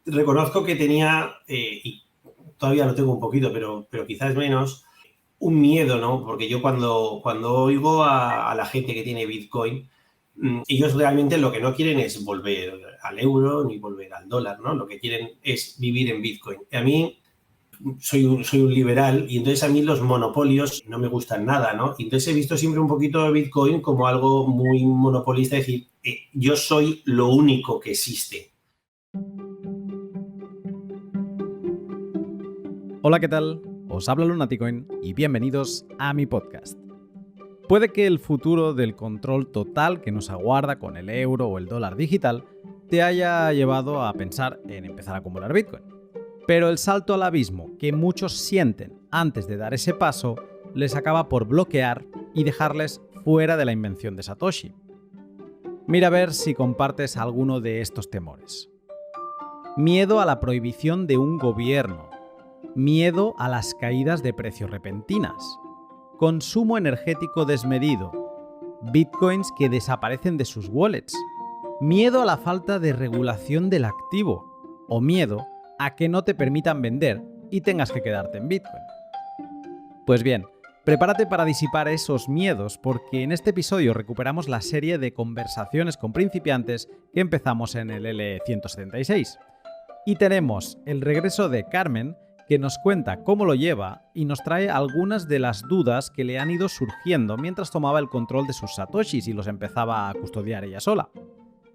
reconozco que tenía, y todavía lo tengo un poquito, pero quizás menos, un miedo, ¿no? Porque yo cuando oigo a la gente que tiene Bitcoin, ellos realmente lo que no quieren es volver al euro ni volver al dólar, ¿no? Lo que quieren es vivir en Bitcoin. A mí soy un liberal y entonces a mí los monopolios no me gustan nada, ¿no? Y entonces he visto siempre un poquito de Bitcoin como algo muy monopolista, es decir, yo soy lo único que existe. Hola, ¿qué tal? Os habla Lunaticoin y bienvenidos a mi podcast. Puede que el futuro del control total que nos aguarda con el euro o el dólar digital te haya llevado a pensar en empezar a acumular Bitcoin. Pero el salto al abismo que muchos sienten antes de dar ese paso les acaba por bloquear y dejarles fuera de la invención de Satoshi. Mira a ver si compartes alguno de estos temores. Miedo a la prohibición de un gobierno. Miedo a las caídas de precios repentinas. Consumo energético desmedido. Bitcoins que desaparecen de sus wallets. Miedo a la falta de regulación del activo. O miedo a que no te permitan vender y tengas que quedarte en Bitcoin. Pues bien, prepárate para disipar esos miedos porque en este episodio recuperamos la serie de conversaciones con principiantes que empezamos en el L176. Y tenemos el regreso de Carmen, que nos cuenta cómo lo lleva y nos trae algunas de las dudas que le han ido surgiendo mientras tomaba el control de sus satoshis y los empezaba a custodiar ella sola.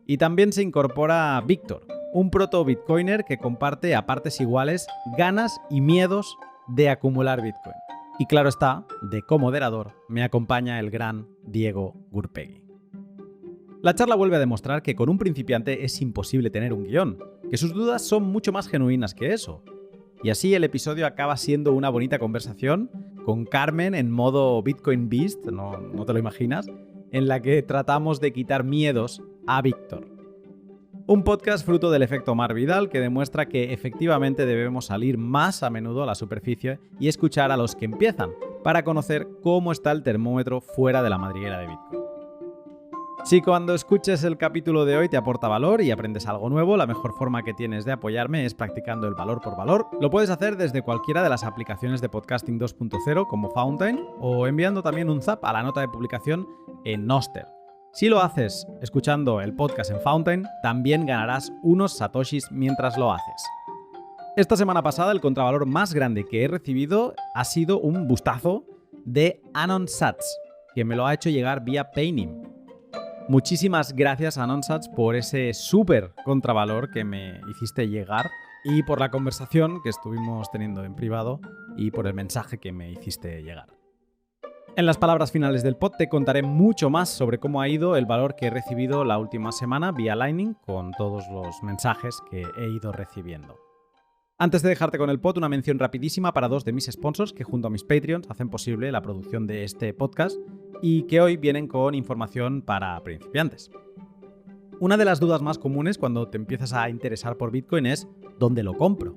Y también se incorpora Víctor, un proto-bitcoiner que comparte a partes iguales ganas y miedos de acumular Bitcoin. Y claro está, de comoderador me acompaña el gran Diego Gurpegui. La charla vuelve a demostrar que con un principiante es imposible tener un guión, que sus dudas son mucho más genuinas que eso. Y así el episodio acaba siendo una bonita conversación con Carmen en modo Bitcoin Beast, no te lo imaginas, en la que tratamos de quitar miedos a Víctor. Un podcast fruto del efecto Mar Vidal que demuestra que efectivamente debemos salir más a menudo a la superficie y escuchar a los que empiezan para conocer cómo está el termómetro fuera de la madriguera de Bitcoin. Si cuando escuches el capítulo de hoy te aporta valor y aprendes algo nuevo, la mejor forma que tienes de apoyarme es practicando el valor por valor. Lo puedes hacer desde cualquiera de las aplicaciones de podcasting 2.0 como Fountain o enviando también un zap a la nota de publicación en Nostr. Si lo haces escuchando el podcast en Fountain, también ganarás unos satoshis mientras lo haces. Esta semana pasada el contravalor más grande que he recibido ha sido un bustazo de AnonSats, que me lo ha hecho llegar vía Paynim. Muchísimas gracias AnonSats por ese súper contravalor que me hiciste llegar y por la conversación que estuvimos teniendo en privado y por el mensaje que me hiciste llegar. En las palabras finales del pod te contaré mucho más sobre cómo ha ido el valor que he recibido la última semana vía Lightning con todos los mensajes que he ido recibiendo. Antes de dejarte con el pod, una mención rapidísima para dos de mis sponsors que junto a mis Patreons hacen posible la producción de este podcast y que hoy vienen con información para principiantes. Una de las dudas más comunes cuando te empiezas a interesar por Bitcoin es ¿dónde lo compro?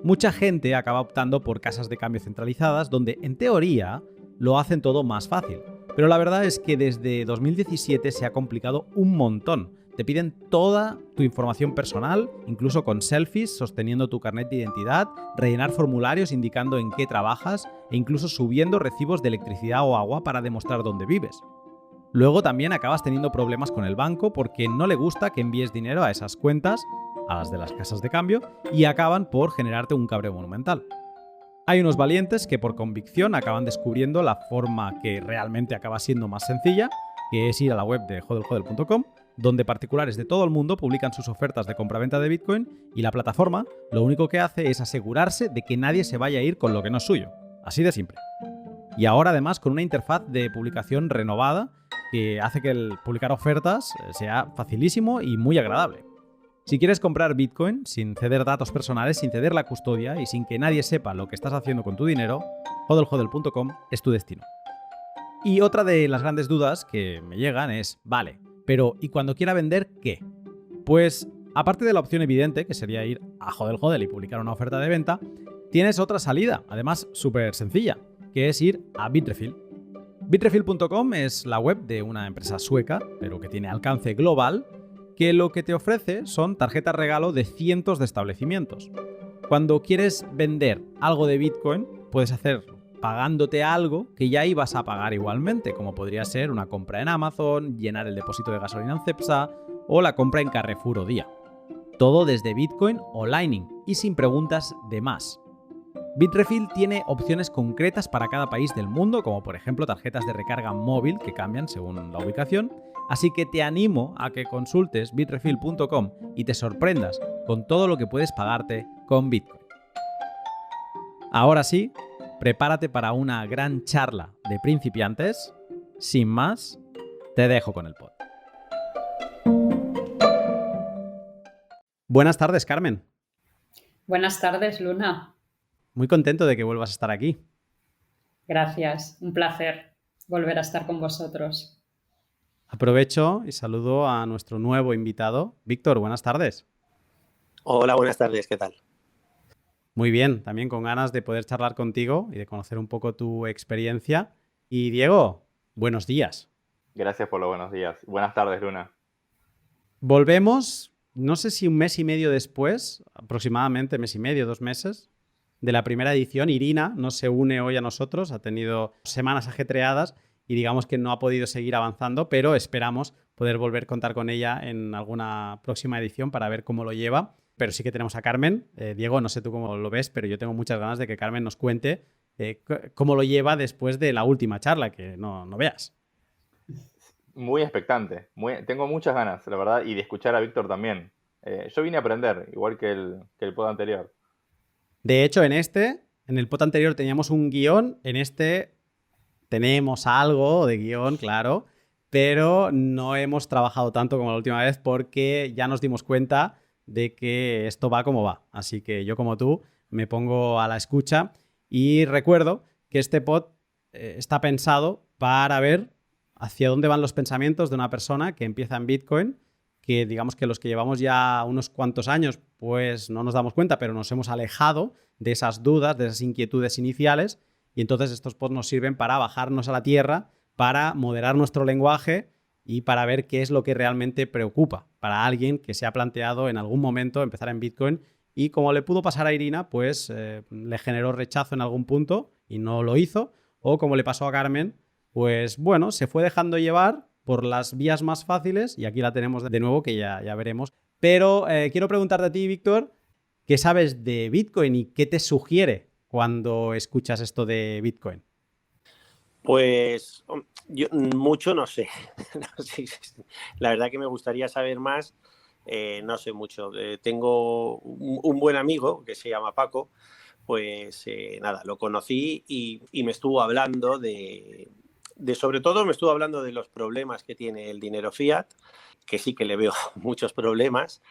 Mucha gente acaba optando por casas de cambio centralizadas donde, en teoría, lo hacen todo más fácil. Pero la verdad es que desde 2017 se ha complicado un montón. Te piden toda tu información personal, incluso con selfies sosteniendo tu carnet de identidad, rellenar formularios indicando en qué trabajas e incluso subiendo recibos de electricidad o agua para demostrar dónde vives. Luego también acabas teniendo problemas con el banco porque no le gusta que envíes dinero a esas cuentas, a las de las casas de cambio, y acaban por generarte un cabreo monumental. Hay unos valientes que por convicción acaban descubriendo la forma que realmente acaba siendo más sencilla, que es ir a la web de hodlhodl.com, donde particulares de todo el mundo publican sus ofertas de compraventa de Bitcoin y la plataforma lo único que hace es asegurarse de que nadie se vaya a ir con lo que no es suyo. Así de simple. Y ahora además con una interfaz de publicación renovada que hace que el publicar ofertas sea facilísimo y muy agradable. Si quieres comprar Bitcoin sin ceder datos personales, sin ceder la custodia y sin que nadie sepa lo que estás haciendo con tu dinero, hodlhodl.com es tu destino. Y otra de las grandes dudas que me llegan es, vale, pero ¿y cuando quiera vender qué? Pues, aparte de la opción evidente, que sería ir a hodlhodl y publicar una oferta de venta, tienes otra salida, además súper sencilla, que es ir a Bitrefill. Bitrefill.com es la web de una empresa sueca, pero que tiene alcance global, que lo que te ofrece son tarjetas regalo de cientos de establecimientos. Cuando quieres vender algo de Bitcoin, puedes hacerlo pagándote algo que ya ibas a pagar igualmente, como podría ser una compra en Amazon, llenar el depósito de gasolina en Cepsa o la compra en Carrefour o Día. Todo desde Bitcoin o Lightning y sin preguntas de más. Bitrefill tiene opciones concretas para cada país del mundo, como por ejemplo tarjetas de recarga móvil que cambian según la ubicación, así que te animo a que consultes bitrefill.com y te sorprendas con todo lo que puedes pagarte con Bitcoin. Ahora sí, prepárate para una gran charla de principiantes. Sin más, te dejo con el pod. Buenas tardes, Carmen. Buenas tardes, Luna. Muy contento de que vuelvas a estar aquí. Gracias, un placer volver a estar con vosotros. Aprovecho y saludo a nuestro nuevo invitado. Víctor, buenas tardes. Hola, buenas tardes, ¿qué tal? Muy bien, también con ganas de poder charlar contigo y de conocer un poco tu experiencia. Y Diego, buenos días. Gracias por los buenos días. Buenas tardes, Luna. Volvemos, no sé si un mes y medio después, aproximadamente mes y medio, 2 meses, de la primera edición. Irina no se une hoy a nosotros, ha tenido semanas ajetreadas y digamos que no ha podido seguir avanzando, pero esperamos poder volver a contar con ella en alguna próxima edición para ver cómo lo lleva. Pero sí que tenemos a Carmen. Diego, no sé tú cómo lo ves, pero yo tengo muchas ganas de que Carmen nos cuente cómo lo lleva después de la última charla, que no veas. Muy expectante. Tengo muchas ganas, la verdad, y de escuchar a Víctor también. Yo vine a aprender, igual que el pod anterior. De hecho, en el pod anterior teníamos un guión, en este tenemos algo de guión, claro, pero no hemos trabajado tanto como la última vez porque ya nos dimos cuenta de que esto va como va. Así que yo, como tú, me pongo a la escucha y recuerdo que este pod está pensado para ver hacia dónde van los pensamientos de una persona que empieza en Bitcoin, que digamos que los que llevamos ya unos cuantos años pues no nos damos cuenta, pero nos hemos alejado de esas dudas, de esas inquietudes iniciales, y entonces estos pods nos sirven para bajarnos a la tierra, para moderar nuestro lenguaje y para ver qué es lo que realmente preocupa para alguien que se ha planteado en algún momento empezar en Bitcoin y, como le pudo pasar a Irina, pues le generó rechazo en algún punto y no lo hizo, o como le pasó a Carmen, pues bueno, se fue dejando llevar por las vías más fáciles y aquí la tenemos de nuevo, que ya veremos. Pero quiero preguntarte a ti, Víctor, ¿qué sabes de Bitcoin y qué te sugiere cuando escuchas esto de Bitcoin? Pues yo mucho no sé. La verdad que me gustaría saber más. No sé mucho. Tengo un buen amigo que se llama Paco. Pues nada, lo conocí y me estuvo hablando sobre todo me estuvo hablando de los problemas que tiene el dinero fiat, que sí que le veo muchos problemas,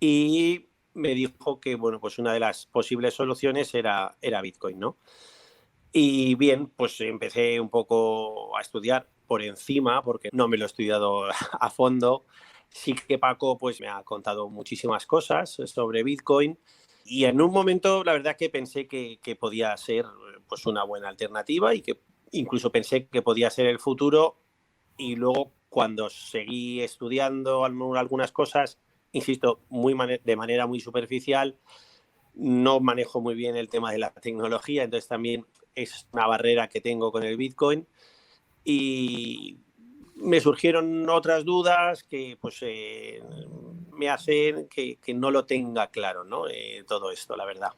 y me dijo que bueno, pues una de las posibles soluciones era Bitcoin, ¿no? Y bien, pues empecé un poco a estudiar por encima, porque no me lo he estudiado a fondo. Sí que Paco pues me ha contado muchísimas cosas sobre Bitcoin y en un momento la verdad que pensé que podía ser pues una buena alternativa y que incluso pensé que podía ser el futuro, y luego cuando seguí estudiando algunas cosas, insisto, de manera muy superficial, no manejo muy bien el tema de la tecnología, entonces también es una barrera que tengo con el Bitcoin y me surgieron otras dudas que pues me hacen que no lo tenga claro, ¿no? Todo esto, la verdad.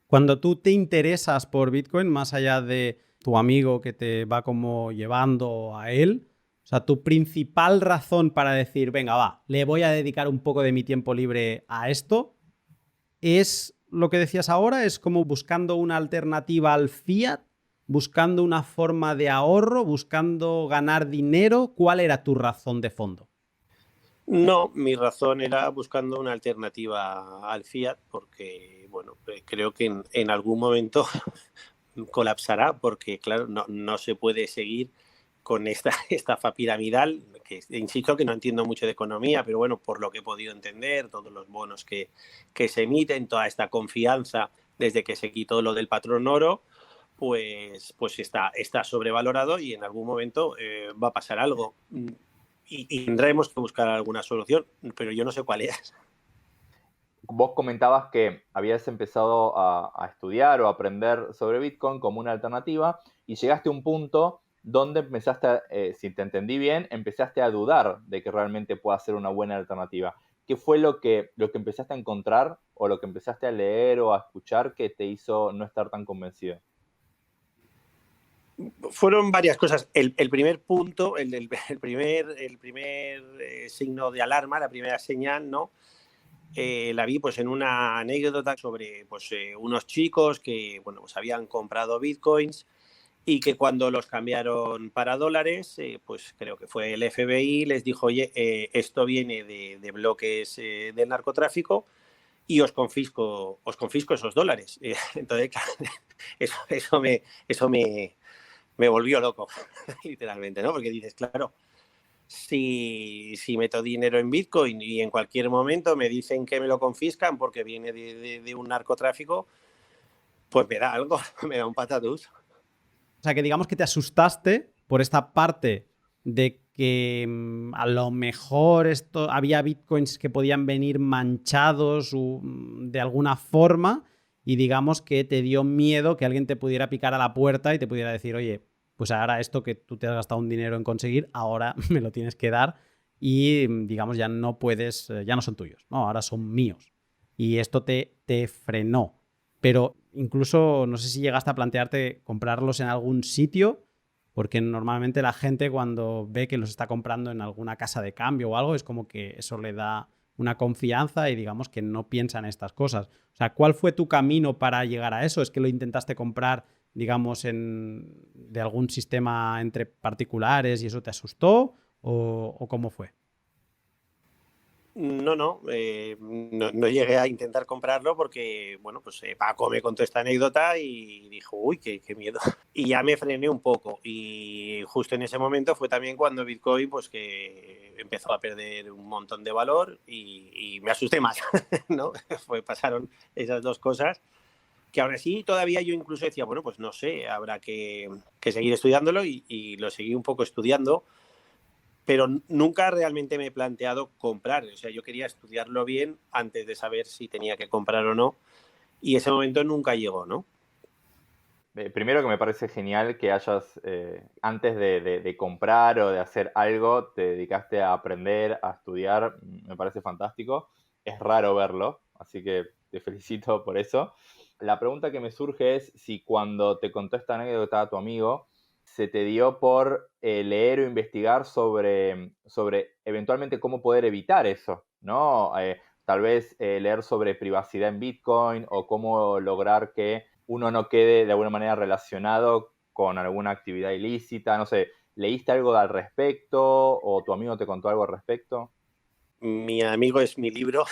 Cuando tú te interesas por Bitcoin, más allá de tu amigo que te va como llevando a él, o sea, tu principal razón para decir, venga, va, le voy a dedicar un poco de mi tiempo libre a esto, ¿es lo que decías ahora? ¿Es como buscando una alternativa al fiat? ¿Buscando una forma de ahorro? ¿Buscando ganar dinero? ¿Cuál era tu razón de fondo? No, mi razón era buscando una alternativa al fiat porque, bueno, creo que en algún momento colapsará porque, claro, no se puede seguir con esta estafa piramidal, que insisto que no entiendo mucho de economía, pero bueno, por lo que he podido entender, todos los bonos que se emiten, toda esta confianza desde que se quitó lo del patrón oro, pues está sobrevalorado y en algún momento va a pasar algo. y tendremos que buscar alguna solución, pero yo no sé cuál es. Vos comentabas que habías empezado a estudiar o a aprender sobre Bitcoin como una alternativa y llegaste a un punto donde empezaste, si te entendí bien, empezaste a dudar de que realmente pueda ser una buena alternativa. ¿Qué fue lo que empezaste a encontrar o lo que empezaste a leer o a escuchar que te hizo no estar tan convencido? Fueron varias cosas. El primer punto, el primer signo de alarma, la primera señal, ¿no? La vi pues en una anécdota sobre pues, unos chicos que bueno, pues habían comprado bitcoins y que cuando los cambiaron para dólares, pues creo que fue el FBI, les dijo, oye, esto viene de bloques del narcotráfico y os confisco esos dólares. Entonces, claro, eso me volvió loco, literalmente, ¿no? Porque dices, claro, si meto dinero en Bitcoin y en cualquier momento me dicen que me lo confiscan porque viene de un narcotráfico, pues me da algo, me da un patatús. O sea, que digamos que te asustaste por esta parte de que a lo mejor había bitcoins que podían venir manchados de alguna forma y digamos que te dio miedo que alguien te pudiera picar a la puerta y te pudiera decir, oye, pues ahora esto que tú te has gastado un dinero en conseguir, ahora me lo tienes que dar y digamos ya no puedes, ya no son tuyos, ¿no? Ahora son míos. Y esto te frenó. Pero incluso no sé si llegaste a plantearte comprarlos en algún sitio, porque normalmente la gente cuando ve que los está comprando en alguna casa de cambio o algo, es como que eso le da una confianza y digamos que no piensa en estas cosas. O sea, ¿cuál fue tu camino para llegar a eso? ¿Es que lo intentaste comprar, digamos, de algún sistema entre particulares y eso te asustó? ¿O cómo fue? No llegué a intentar comprarlo porque, bueno, pues Paco me contó esta anécdota y dijo, uy, qué miedo. Y ya me frené un poco. Y justo en ese momento fue también cuando Bitcoin, pues que empezó a perder un montón de valor y me asusté más, ¿no? Pasaron esas dos cosas que aún así todavía yo incluso decía, bueno, pues no sé, habrá que seguir estudiándolo y lo seguí un poco estudiando. Pero nunca realmente me he planteado comprar. O sea, yo quería estudiarlo bien antes de saber si tenía que comprar o no. Y ese momento nunca llegó, ¿no? Primero que me parece genial que hayas, antes de comprar o de hacer algo, te dedicaste a aprender, a estudiar. Me parece fantástico. Es raro verlo, así que te felicito por eso. La pregunta que me surge es si cuando te contó esta anécdota tu amigo, se te dio por leer o investigar sobre eventualmente cómo poder evitar eso, ¿no? Tal vez leer sobre privacidad en Bitcoin o cómo lograr que uno no quede de alguna manera relacionado con alguna actividad ilícita. No sé, ¿leíste algo al respecto o tu amigo te contó algo al respecto? Mi amigo es mi libro,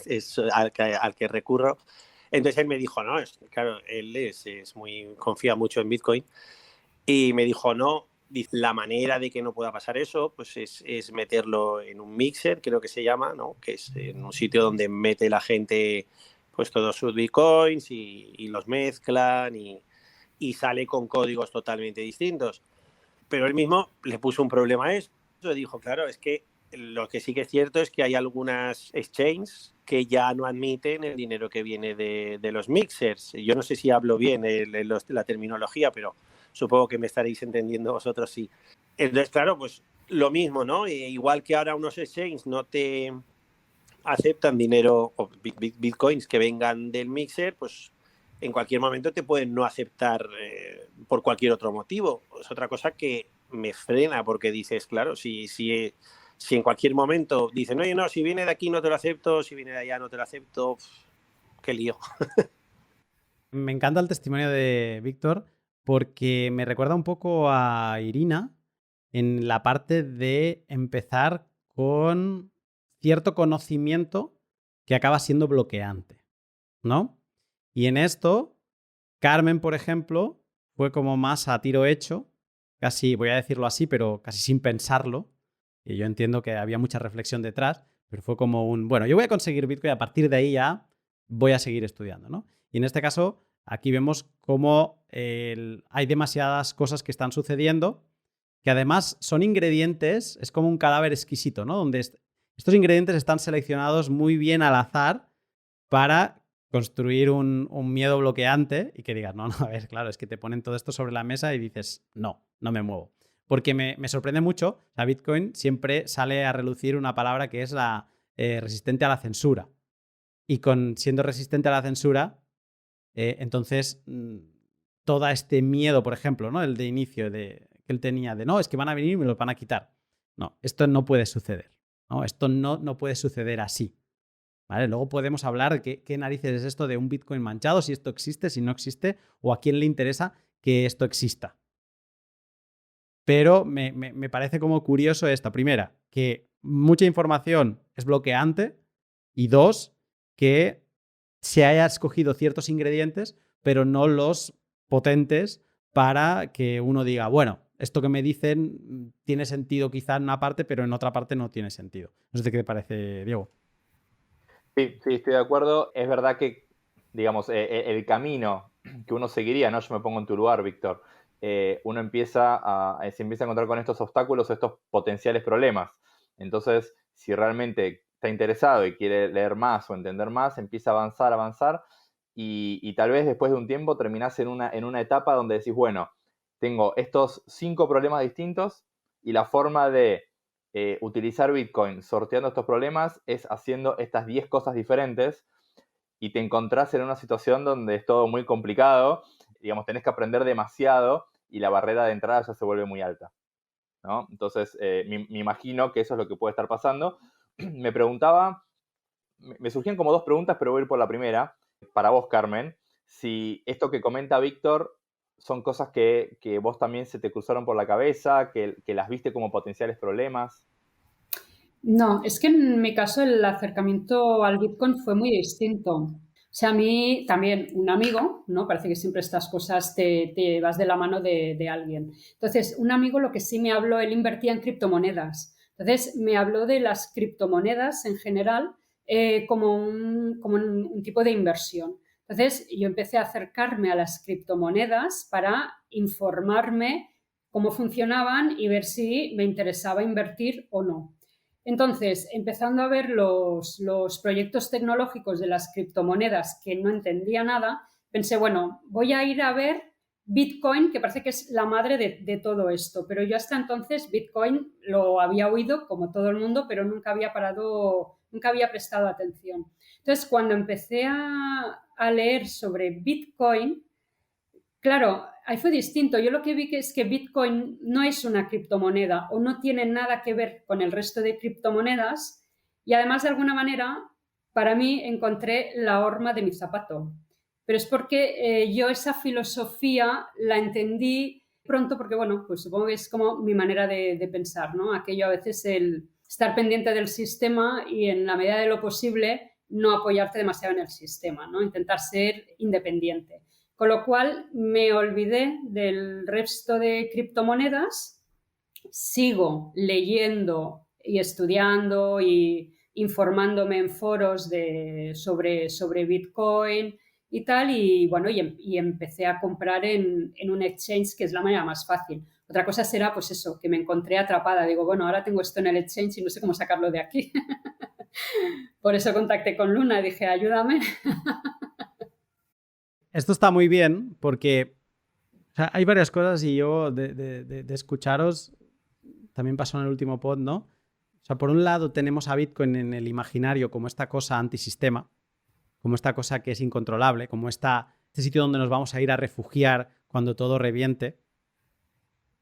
es al que recurro. Entonces él me dijo, no, claro, él confía mucho en Bitcoin. Y me dijo, no, la manera de que no pueda pasar eso pues es meterlo en un mixer, creo que se llama, ¿no? Que es en un sitio donde mete la gente pues todos sus bitcoins y los mezclan y sale con códigos totalmente distintos. Pero él mismo le puso un problema a eso. Dijo, claro, es que lo que sí que es cierto es que hay algunas exchanges que ya no admiten el dinero que viene de los mixers. Yo no sé si hablo bien la terminología, pero supongo que me estaréis entendiendo vosotros, sí. Entonces, claro, pues lo mismo, ¿no? Igual que ahora unos exchanges no te aceptan dinero o bitcoins que vengan del mixer, pues en cualquier momento te pueden no aceptar por cualquier otro motivo. Es otra cosa que me frena porque dices, claro, si en cualquier momento dicen, oye, no, si viene de aquí no te lo acepto, si viene de allá no te lo acepto, qué lío. Me encanta el testimonio de Víctor porque me recuerda un poco a Irina en la parte de empezar con cierto conocimiento que acaba siendo bloqueante, ¿no? Y en esto, Carmen, por ejemplo, fue como más a tiro hecho, casi, voy a decirlo así, pero casi sin pensarlo. Y yo entiendo que había mucha reflexión detrás, pero fue como bueno, yo voy a conseguir Bitcoin y a partir de ahí ya voy a seguir estudiando, ¿no? Y en este caso, aquí vemos cómo hay demasiadas cosas que están sucediendo que además son ingredientes, es como un cadáver exquisito, ¿no? Donde estos ingredientes están seleccionados muy bien al azar para construir un miedo bloqueante y que digas, no, a ver, claro, es que te ponen todo esto sobre la mesa y dices, no me muevo. Porque me sorprende mucho, la Bitcoin siempre sale a relucir una palabra que es la resistente a la censura. Y siendo resistente a la censura, entonces todo este miedo, por ejemplo, ¿no? El de inicio que él tenía de, no, es que van a venir y me los van a quitar. No, esto no puede suceder, ¿no? Esto no puede suceder así. ¿Vale? Luego podemos hablar de qué narices es esto de un Bitcoin manchado, si esto existe, si no existe, o a quién le interesa que esto exista. Pero me parece como curioso esta. Primera, que mucha información es bloqueante. Y dos, que se haya escogido ciertos ingredientes, pero no los potentes para que uno diga, bueno, esto que me dicen tiene sentido quizá en una parte, pero en otra parte no tiene sentido. No sé qué te parece, Diego. Sí, estoy de acuerdo. Es verdad que, digamos, el camino que uno seguiría, ¿no? Yo me pongo en tu lugar, Víctor. Uno se empieza a encontrar con estos obstáculos, estos potenciales problemas. Entonces, si realmente está interesado y quiere leer más o entender más, empieza a avanzar y tal vez después de un tiempo terminás en una etapa donde decís, bueno, tengo estos 5 problemas distintos y la forma de utilizar Bitcoin sorteando estos problemas es haciendo estas 10 cosas diferentes y te encontrás en una situación donde es todo muy complicado, digamos, tenés que aprender demasiado y la barrera de entrada ya se vuelve muy alta, ¿no? Entonces, me imagino que eso es lo que puede estar pasando. Me surgían como 2 preguntas, pero voy a ir por la primera. Para vos, Carmen, si esto que comenta Víctor son cosas que vos también se te cruzaron por la cabeza, que las viste como potenciales problemas. No, es que en mi caso el acercamiento al Bitcoin fue muy distinto. O sea, a mí también un amigo, ¿no? Parece que siempre estas cosas te vas de la mano de alguien. Entonces, un amigo lo que sí me habló, él invertía en criptomonedas. Entonces, me habló de las criptomonedas en general como un tipo de inversión. Entonces, yo empecé a acercarme a las criptomonedas para informarme cómo funcionaban y ver si me interesaba invertir o no. Entonces, empezando a ver los proyectos tecnológicos de las criptomonedas que no entendía nada, pensé, bueno, voy a ir a ver Bitcoin, que parece que es la madre de todo esto, pero yo hasta entonces Bitcoin lo había oído como todo el mundo, pero nunca había prestado atención. Entonces, cuando empecé a leer sobre Bitcoin, claro, ahí fue distinto. Yo lo que vi es que Bitcoin no es una criptomoneda o no tiene nada que ver con el resto de criptomonedas y además de alguna manera para mí encontré la horma de mi zapato. Pero es porque yo esa filosofía la entendí pronto porque, bueno, pues supongo que es como mi manera de pensar, ¿no? Aquello a veces el estar pendiente del sistema y en la medida de lo posible no apoyarte demasiado en el sistema, ¿no? Intentar ser independiente. Con lo cual me olvidé del resto de criptomonedas, sigo leyendo y estudiando y informándome en foros sobre Bitcoin y tal, y bueno, y empecé a comprar en un exchange, que es la manera más fácil. Otra cosa será, pues eso, que me encontré atrapada. Digo, bueno, ahora tengo esto en el exchange y no sé cómo sacarlo de aquí. Por eso contacté con Luna y dije, ayúdame. Esto está muy bien porque sea, hay varias cosas y yo de escucharos, también pasó en el último pod, ¿no? O sea, por un lado tenemos a Bitcoin en el imaginario como esta cosa antisistema, como esta cosa que es incontrolable, como este sitio donde nos vamos a ir a refugiar cuando todo reviente.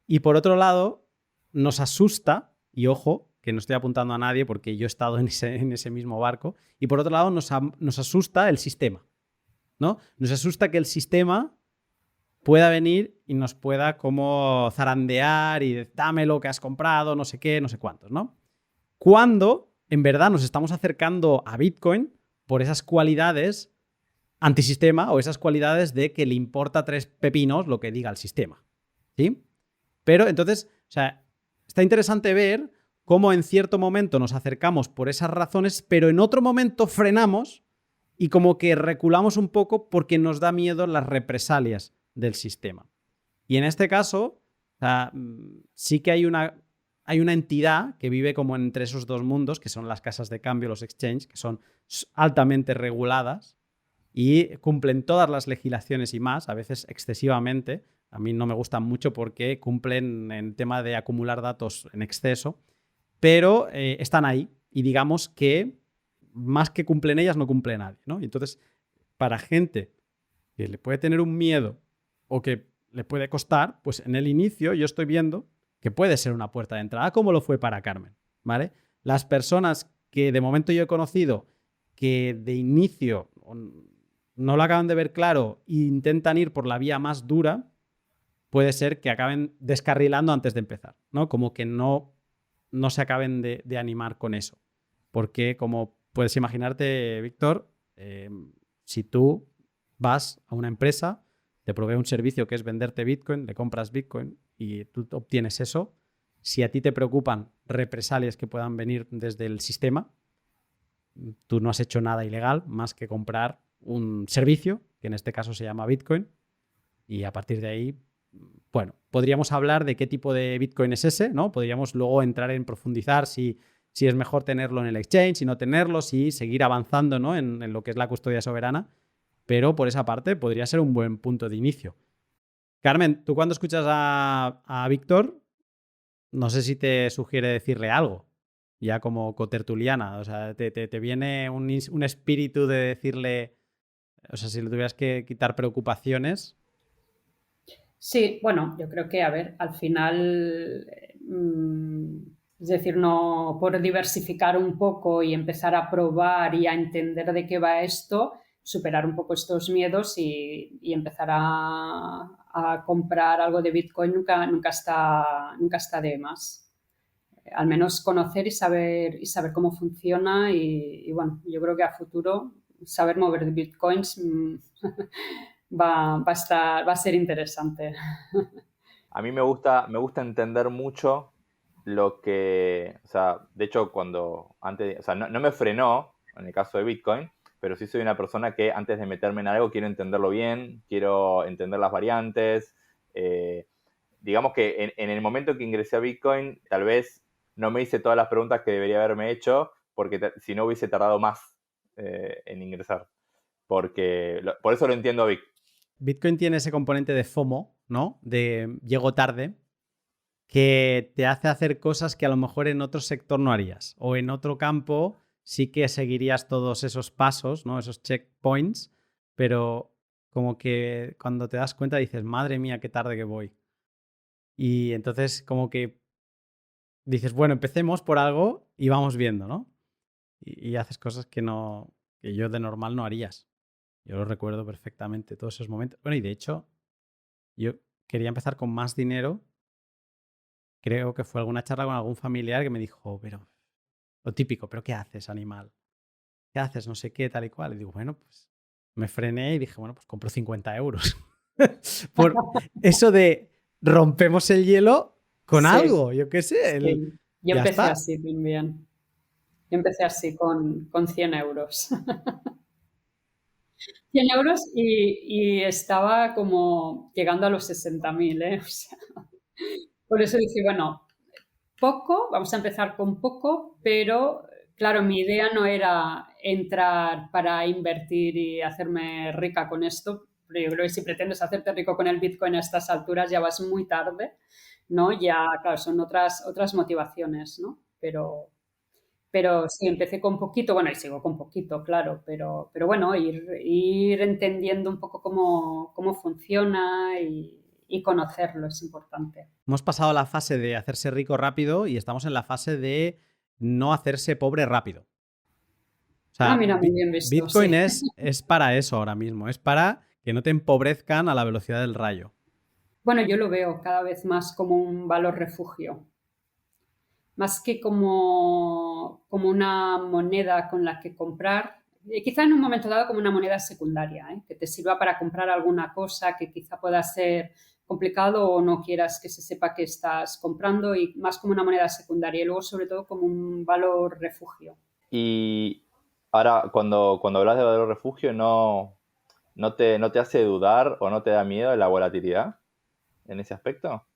Y por otro lado, nos asusta, y ojo, que no estoy apuntando a nadie porque yo he estado en ese mismo barco, y por otro lado nos asusta el sistema, ¿no? Nos asusta que el sistema pueda venir y nos pueda como zarandear y dame lo que has comprado, no sé qué, no sé cuántos, ¿no? Cuando en verdad nos estamos acercando a Bitcoin por esas cualidades antisistema o esas cualidades de que le importa 3 pepinos lo que diga el sistema, ¿sí? Pero entonces, o sea, está interesante ver cómo en cierto momento nos acercamos por esas razones, pero en otro momento frenamos y como que reculamos un poco porque nos da miedo las represalias del sistema. Y en este caso, O sea, sí que hay una entidad que vive como entre esos dos mundos, que son las casas de cambio, los exchanges, que son altamente reguladas y cumplen todas las legislaciones y más, a veces excesivamente. A mí no me gustan mucho porque cumplen en tema de acumular datos en exceso, pero están ahí y digamos que más que cumplen ellas, no cumple nadie, ¿no? Y entonces, para gente que le puede tener un miedo o que le puede costar, pues en el inicio yo estoy viendo que puede ser una puerta de entrada, como lo fue para Carmen, ¿vale? Las personas que de momento yo he conocido que de inicio no lo acaban de ver claro e intentan ir por la vía más dura, puede ser que acaben descarrilando antes de empezar, ¿no? Como que no se acaben de animar con eso. Porque como puedes imaginarte, Víctor, si tú vas a una empresa, te provee un servicio que es venderte Bitcoin, le compras Bitcoin y tú obtienes eso, si a ti te preocupan represalias que puedan venir desde el sistema, tú no has hecho nada ilegal más que comprar un servicio, que en este caso se llama Bitcoin, y a partir de ahí, bueno, podríamos hablar de qué tipo de Bitcoin es ese, ¿no? Podríamos luego entrar en profundizar si es mejor tenerlo en el exchange, si no tenerlo, si seguir avanzando, ¿no? en lo que es la custodia soberana, pero por esa parte podría ser un buen punto de inicio. Carmen, tú cuando escuchas a Víctor, no sé si te sugiere decirle algo, ya como cotertuliana, o sea, te viene un espíritu de decirle, o sea, si le tuvieras que quitar preocupaciones. Sí, bueno, yo creo que, a ver, al final, es decir, no por diversificar un poco y empezar a probar y a entender de qué va esto, superar un poco estos miedos y empezar a comprar algo de Bitcoin nunca está de más. Al menos conocer y saber cómo funciona y bueno, yo creo que a futuro saber mover Bitcoins va a ser interesante. A mí me gusta entender mucho lo que, o sea, de hecho o sea, no me frenó en el caso de Bitcoin, pero sí soy una persona que antes de meterme en algo quiero entenderlo bien, quiero entender las variantes. Digamos que en el momento que ingresé a Bitcoin, tal vez no me hice todas las preguntas que debería haberme hecho, porque si no hubiese tardado más en ingresar. Por eso lo entiendo a Vic. Bitcoin tiene ese componente de FOMO, ¿no? De llego tarde, que te hace hacer cosas que a lo mejor en otro sector no harías. O en otro campo sí que seguirías todos esos pasos, ¿no? Esos checkpoints, pero como que cuando te das cuenta dices, madre mía, qué tarde que voy. Y entonces como que dices, bueno, empecemos por algo y vamos viendo, ¿no? Y haces cosas que yo de normal no harías. Yo lo recuerdo perfectamente, todos esos momentos. Bueno, y de hecho, yo quería empezar con más dinero. Creo que fue alguna charla con algún familiar que me dijo, pero lo típico, pero ¿qué haces, animal? ¿Qué haces? No sé qué, tal y cual. Y digo, bueno, pues me frené y dije, bueno, pues compro 50 euros. Por eso de rompemos el hielo con Sí, algo, yo qué sé. sí. Yo Ya empecé está. así también. Yo empecé así con 100 euros. 100 euros y estaba como llegando a los 60.000, ¿eh? O sea, por eso dije, bueno, poco, vamos a empezar con poco, pero claro, mi idea no era entrar para invertir y hacerme rica con esto. Pero yo creo que si pretendes hacerte rico con el Bitcoin a estas alturas ya vas muy tarde, ¿no? Ya, claro, son otras motivaciones, ¿no? Pero sí, empecé con poquito, bueno, y sigo con poquito, claro, pero bueno, ir entendiendo un poco cómo funciona y conocerlo es importante. Hemos pasado la fase de hacerse rico rápido y estamos en la fase de no hacerse pobre rápido. O sea, Mira, muy bien visto, Bitcoin sí. es para eso ahora mismo, es para que no te empobrezcan a la velocidad del rayo. Bueno, yo lo veo cada vez más como un valor refugio, más que como una moneda con la que comprar, quizá en un momento dado como una moneda secundaria, que te sirva para comprar alguna cosa que quizá pueda ser complicado o no quieras que se sepa que estás comprando, y más como una moneda secundaria y luego sobre todo como un valor refugio. Y ahora, cuando hablas de valor refugio, ¿no te hace dudar o no te da miedo la volatilidad en ese aspecto?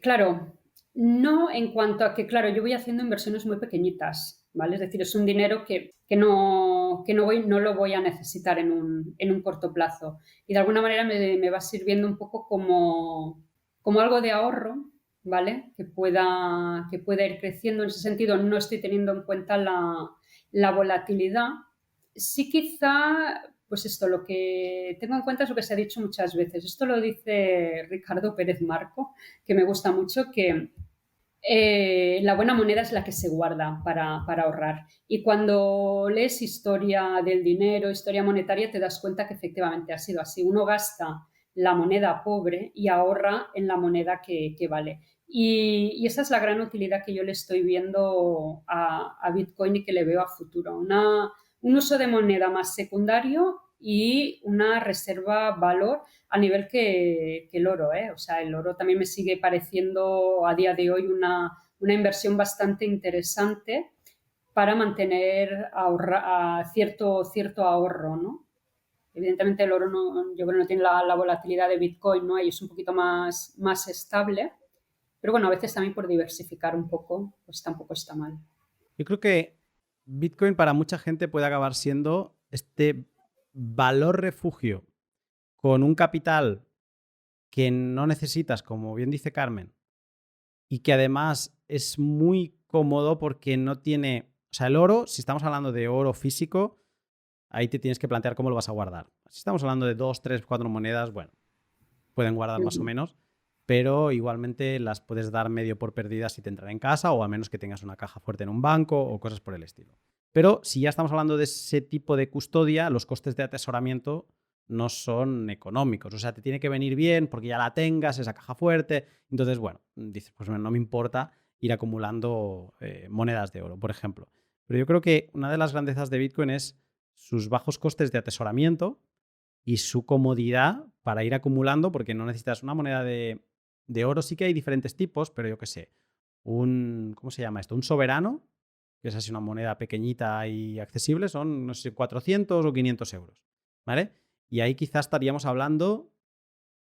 Claro, no en cuanto a que, claro, yo voy haciendo inversiones muy pequeñitas, ¿vale? Es decir, es un dinero que no lo voy a necesitar en un corto plazo. Y de alguna manera me va sirviendo un poco como algo de ahorro, ¿vale? Que pueda ir creciendo. En ese sentido, no estoy teniendo en cuenta la volatilidad. Sí, quizá, pues esto, lo que tengo en cuenta es lo que se ha dicho muchas veces. Esto lo dice Ricardo Pérez Marco, que me gusta mucho, que la buena moneda es la que se guarda para ahorrar. Y cuando lees historia del dinero, historia monetaria, te das cuenta que efectivamente ha sido así. Uno gasta la moneda pobre y ahorra en la moneda que vale. Y esa es la gran utilidad que yo le estoy viendo a Bitcoin y que le veo a futuro. Un uso de moneda más secundario y una reserva valor a nivel que el oro, ¿eh? O sea, el oro también me sigue pareciendo a día de hoy una inversión bastante interesante para mantener cierto ahorro, ¿no? Evidentemente el oro yo creo no tiene la volatilidad de Bitcoin, ¿no? Y es un poquito más estable, pero bueno, a veces también por diversificar un poco, pues tampoco está mal. Yo creo que Bitcoin para mucha gente puede acabar siendo este valor refugio con un capital que no necesitas, como bien dice Carmen, y que además es muy cómodo porque no tiene... O sea, el oro, si estamos hablando de oro físico, ahí te tienes que plantear cómo lo vas a guardar. Si estamos hablando de 2, 3, 4 monedas, bueno, pueden guardar más o menos, pero igualmente las puedes dar medio por perdidas si te entran en casa o a menos que tengas una caja fuerte en un banco o cosas por el estilo. Pero si ya estamos hablando de ese tipo de custodia, los costes de atesoramiento no son económicos. O sea, te tiene que venir bien porque ya la tengas, esa caja fuerte. Entonces, bueno, dices, pues no me importa ir acumulando monedas de oro, por ejemplo. Pero yo creo que una de las grandezas de Bitcoin es sus bajos costes de atesoramiento y su comodidad para ir acumulando, porque no necesitas una moneda de oro. Sí que hay diferentes tipos, pero yo qué sé, ¿cómo se llama esto? Un soberano, que es así una moneda pequeñita y accesible, son, no sé, 400 o 500 euros, ¿vale? Y ahí quizás estaríamos hablando,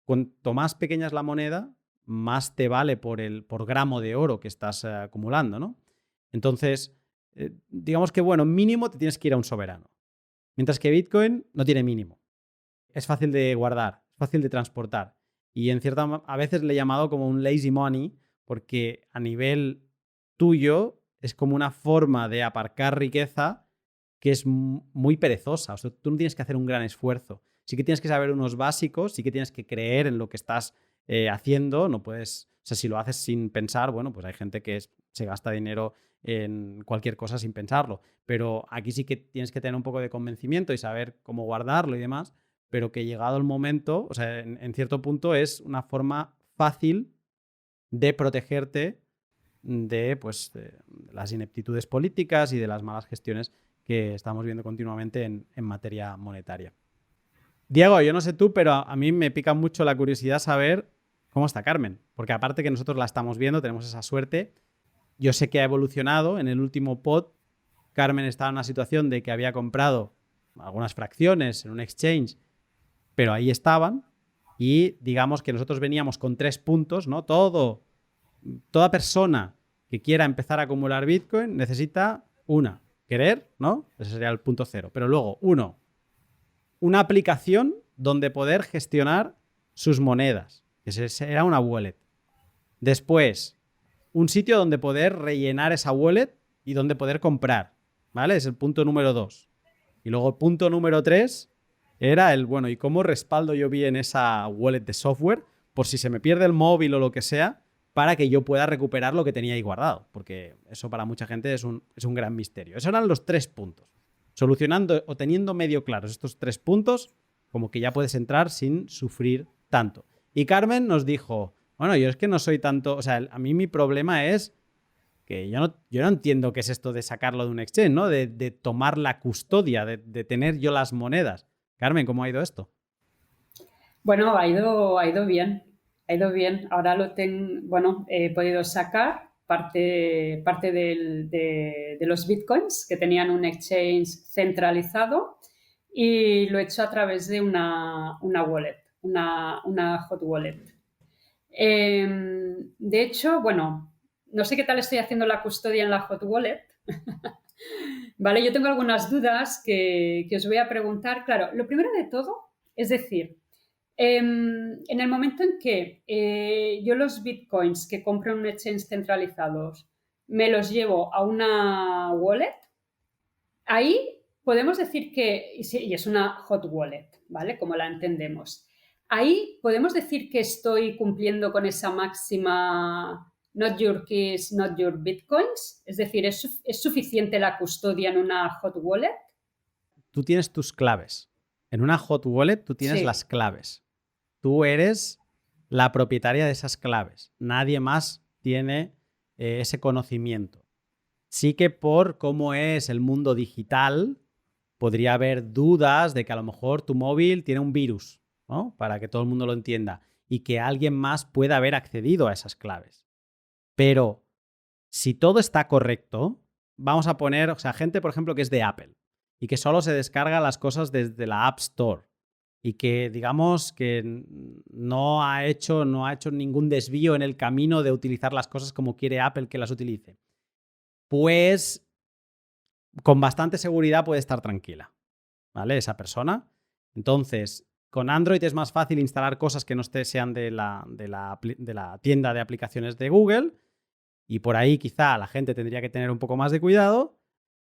cuanto más pequeña es la moneda, más te vale por gramo de oro que estás acumulando, ¿no? Entonces, digamos que, bueno, mínimo te tienes que ir a un soberano. Mientras que Bitcoin no tiene mínimo. Es fácil de guardar, es fácil de transportar. Y a veces le he llamado como un lazy money, porque a nivel tuyo es como una forma de aparcar riqueza que es muy perezosa. O sea, tú no tienes que hacer un gran esfuerzo. Sí que tienes que saber unos básicos, sí que tienes que creer en lo que estás haciendo. No puedes, o sea, si lo haces sin pensar, bueno, pues hay gente que se gasta dinero en cualquier cosa sin pensarlo. Pero aquí sí que tienes que tener un poco de convencimiento y saber cómo guardarlo y demás, pero que llegado el momento, o sea, en cierto punto es una forma fácil de protegerte de, pues, de las ineptitudes políticas y de las malas gestiones que estamos viendo continuamente en materia monetaria. Diego, yo no sé tú, pero a mí me pica mucho la curiosidad saber cómo está Carmen, porque aparte que nosotros la estamos viendo, tenemos esa suerte. Yo sé que ha evolucionado. En el último pod, Carmen estaba en una situación de que había comprado algunas fracciones en un exchange, pero ahí estaban, y digamos que nosotros veníamos con 3 puntos, ¿no? Toda persona que quiera empezar a acumular Bitcoin necesita querer, ¿no? Ese sería el punto 0. Pero luego, una aplicación donde poder gestionar sus monedas, que será una wallet. Después, un sitio donde poder rellenar esa wallet y donde poder comprar, ¿vale? Es el punto número 2. Y luego el punto número 3 era bueno, ¿y cómo respaldo yo bien esa wallet de software por si se me pierde el móvil o lo que sea, para que yo pueda recuperar lo que tenía ahí guardado? Porque eso para mucha gente es un gran misterio. Esos eran los 3 puntos. Solucionando o teniendo medio claros estos 3 puntos, como que ya puedes entrar sin sufrir tanto. Y Carmen nos dijo, bueno, yo es que no soy tanto, o sea, a mí mi problema es que yo no entiendo qué es esto de sacarlo de un exchange, ¿no? De tomar la custodia, de tener yo las monedas. Carmen, ¿cómo ha ido esto? Bueno, ha ido bien, ha ido bien. Ahora bueno, he podido sacar parte de los bitcoins que tenían un exchange centralizado, y lo he hecho a través de una wallet, una hot wallet. De hecho, bueno, no sé qué tal estoy haciendo la custodia en la hot wallet. Vale, yo tengo algunas dudas que os voy a preguntar. Claro, lo primero de todo, es decir, en el momento en que yo los bitcoins que compro en un exchange centralizados me los llevo a una wallet, ahí podemos decir que, y es una hot wallet, ¿vale? Como la entendemos. Ahí podemos decir que estoy cumpliendo con esa máxima not your keys, not your bitcoins. Es decir, ¿es suficiente la custodia en una hot wallet? Tú tienes tus claves. En una hot wallet tú tienes Sí. las claves. Tú eres la propietaria de esas claves. Nadie más tiene ese conocimiento. Sí que por cómo es el mundo digital, podría haber dudas de que a lo mejor tu móvil tiene un virus, ¿no? Para que todo el mundo lo entienda y que alguien más pueda haber accedido a esas claves. Pero si todo está correcto, vamos a poner, o sea, gente, por ejemplo, que es de Apple y que solo se descarga las cosas desde la App Store y que, digamos, que no ha hecho ningún desvío en el camino de utilizar las cosas como quiere Apple que las utilice, pues con bastante seguridad puede estar tranquila, ¿vale? Esa persona. Entonces, con Android es más fácil instalar cosas que no sean de la tienda de aplicaciones de Google, y por ahí quizá la gente tendría que tener un poco más de cuidado,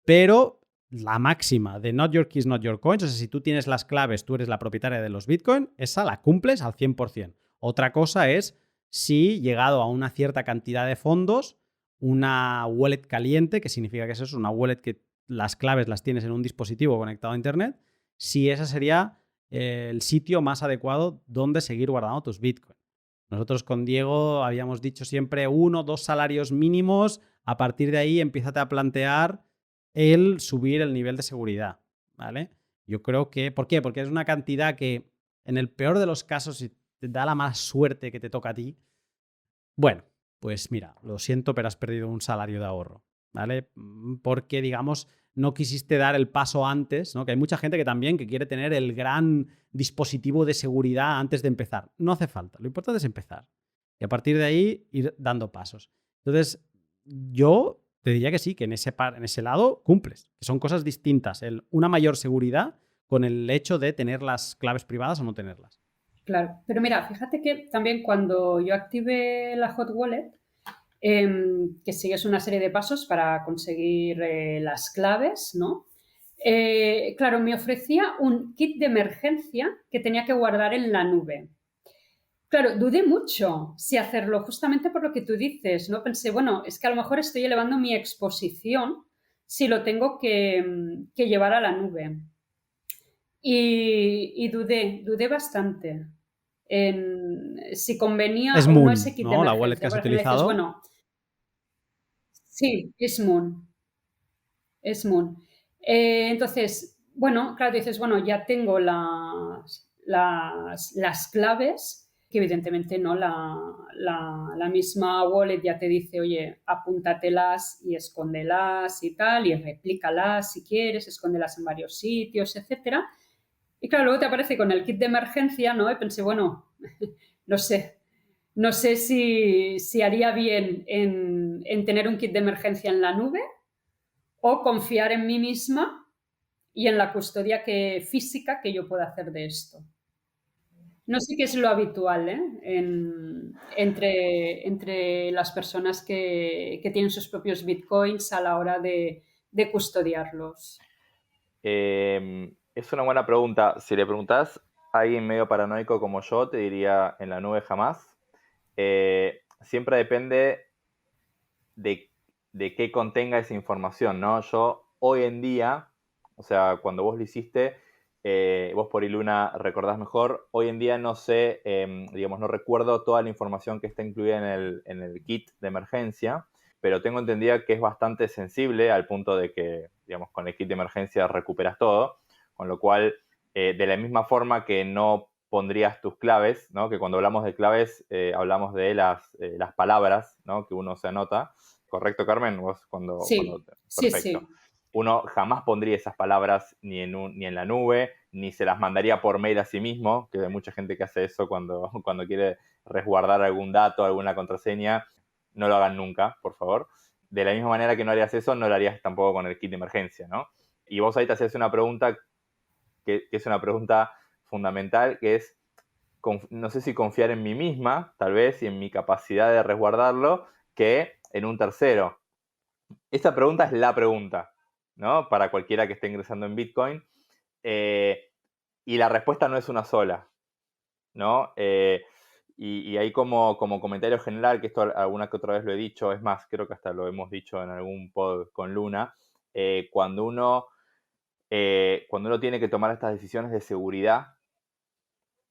pero la máxima de not your keys, not your coins, o sea, si tú tienes las claves, tú eres la propietaria de los Bitcoin, esa la cumples al 100%. Otra cosa es si, llegado a una cierta cantidad de fondos, una wallet caliente, que significa que eso es una wallet que las claves las tienes en un dispositivo conectado a Internet, si ese sería el sitio más adecuado donde seguir guardando tus Bitcoin. Nosotros con Diego habíamos dicho siempre 1 o 2 salarios mínimos. A partir de ahí, empiézate a plantear el subir el nivel de seguridad, ¿vale? Yo creo que... ¿Por qué? Porque es una cantidad que, en el peor de los casos, si te da la mala suerte que te toca a ti, bueno, pues mira, lo siento, pero has perdido un salario de ahorro, ¿vale? Porque, digamos, no quisiste dar el paso antes, ¿no? Que hay mucha gente que también que quiere tener el gran dispositivo de seguridad antes de empezar. No hace falta, lo importante es empezar. Y a partir de ahí ir dando pasos. Entonces, yo te diría que sí, que en ese lado cumples, que son cosas distintas. Una mayor seguridad con el hecho de tener las claves privadas o no tenerlas. Claro, pero mira, fíjate que también cuando yo activé la hot wallet, que sigues una serie de pasos para conseguir las claves, ¿no? Claro, me ofrecía un kit de emergencia que tenía que guardar en la nube. Claro, dudé mucho si hacerlo, justamente por lo que tú dices, ¿no? Pensé, bueno, es que a lo mejor estoy elevando mi exposición si lo tengo que llevar a la nube. Y dudé bastante en si convenía Es o no Moon, ese kit de ¿no? La wallet que emergencia. has Porque me dices, utilizado. bueno, sí, es Moon. Es Moon. Entonces, bueno, claro, dices, bueno, ya tengo las claves, que evidentemente no la misma wallet ya te dice, oye, apúntatelas y escóndelas y tal, y replícalas si quieres, escóndelas en varios sitios, etcétera. Y claro, luego te aparece con el kit de emergencia, ¿no? Y pensé, bueno, no sé si haría bien en tener un kit de emergencia en la nube o confiar en mí misma y en la custodia física que yo pueda hacer de esto. No sé qué es lo habitual, entre las personas que tienen sus propios bitcoins a la hora de custodiarlos. Es una buena pregunta. Si le preguntás a alguien medio paranoico como yo, te diría en la nube jamás. Siempre depende de qué contenga esa información, ¿no? Yo hoy en día, o sea, cuando vos lo hiciste, vos por Iluna recordás mejor, hoy en día no sé, digamos, no recuerdo toda la información que está incluida en el kit de emergencia, pero tengo entendido que es bastante sensible al punto de que, digamos, con el kit de emergencia recuperas todo, con lo cual, de la misma forma que no pondrías tus claves, ¿no? Que cuando hablamos de claves hablamos de las palabras, ¿no? Que uno se anota. ¿Correcto, Carmen? Vos Sí, perfecto. sí. uno jamás pondría esas palabras ni en la nube, ni se las mandaría por mail a sí mismo, que hay mucha gente que hace eso cuando quiere resguardar algún dato, alguna contraseña. No lo hagan nunca, por favor. De la misma manera que no harías eso, no lo harías tampoco con el kit de emergencia, ¿no? Y vos ahí te haces una pregunta que es una pregunta fundamental, que es, no sé si confiar en mí misma, tal vez, y en mi capacidad de resguardarlo, que en un tercero. Esta pregunta es la pregunta, ¿no? Para cualquiera que esté ingresando en Bitcoin. Y la respuesta no es una sola, ¿no? Y ahí como comentario general, que esto alguna que otra vez lo he dicho, es más, creo que hasta lo hemos dicho en algún pod con Luna, cuando uno tiene que tomar estas decisiones de seguridad,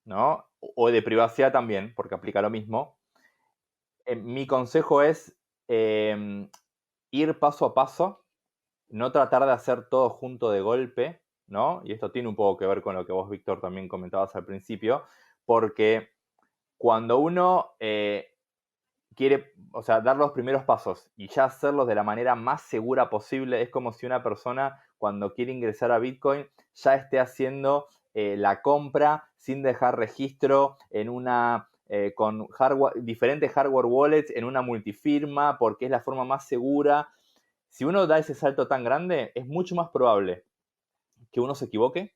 ¿no? O de privacidad también, porque aplica lo mismo, mi consejo es ir paso a paso, no tratar de hacer todo junto de golpe, ¿no? Y esto tiene un poco que ver con lo que vos, Víctor, también comentabas al principio, porque cuando uno quiere, o sea, dar los primeros pasos y ya hacerlos de la manera más segura posible, es como si una persona cuando quiere ingresar a Bitcoin ya esté haciendo la compra sin dejar registro en una con diferentes hardware wallets en una multifirma, porque es la forma más segura. Si uno da ese salto tan grande, es mucho más probable que uno se equivoque,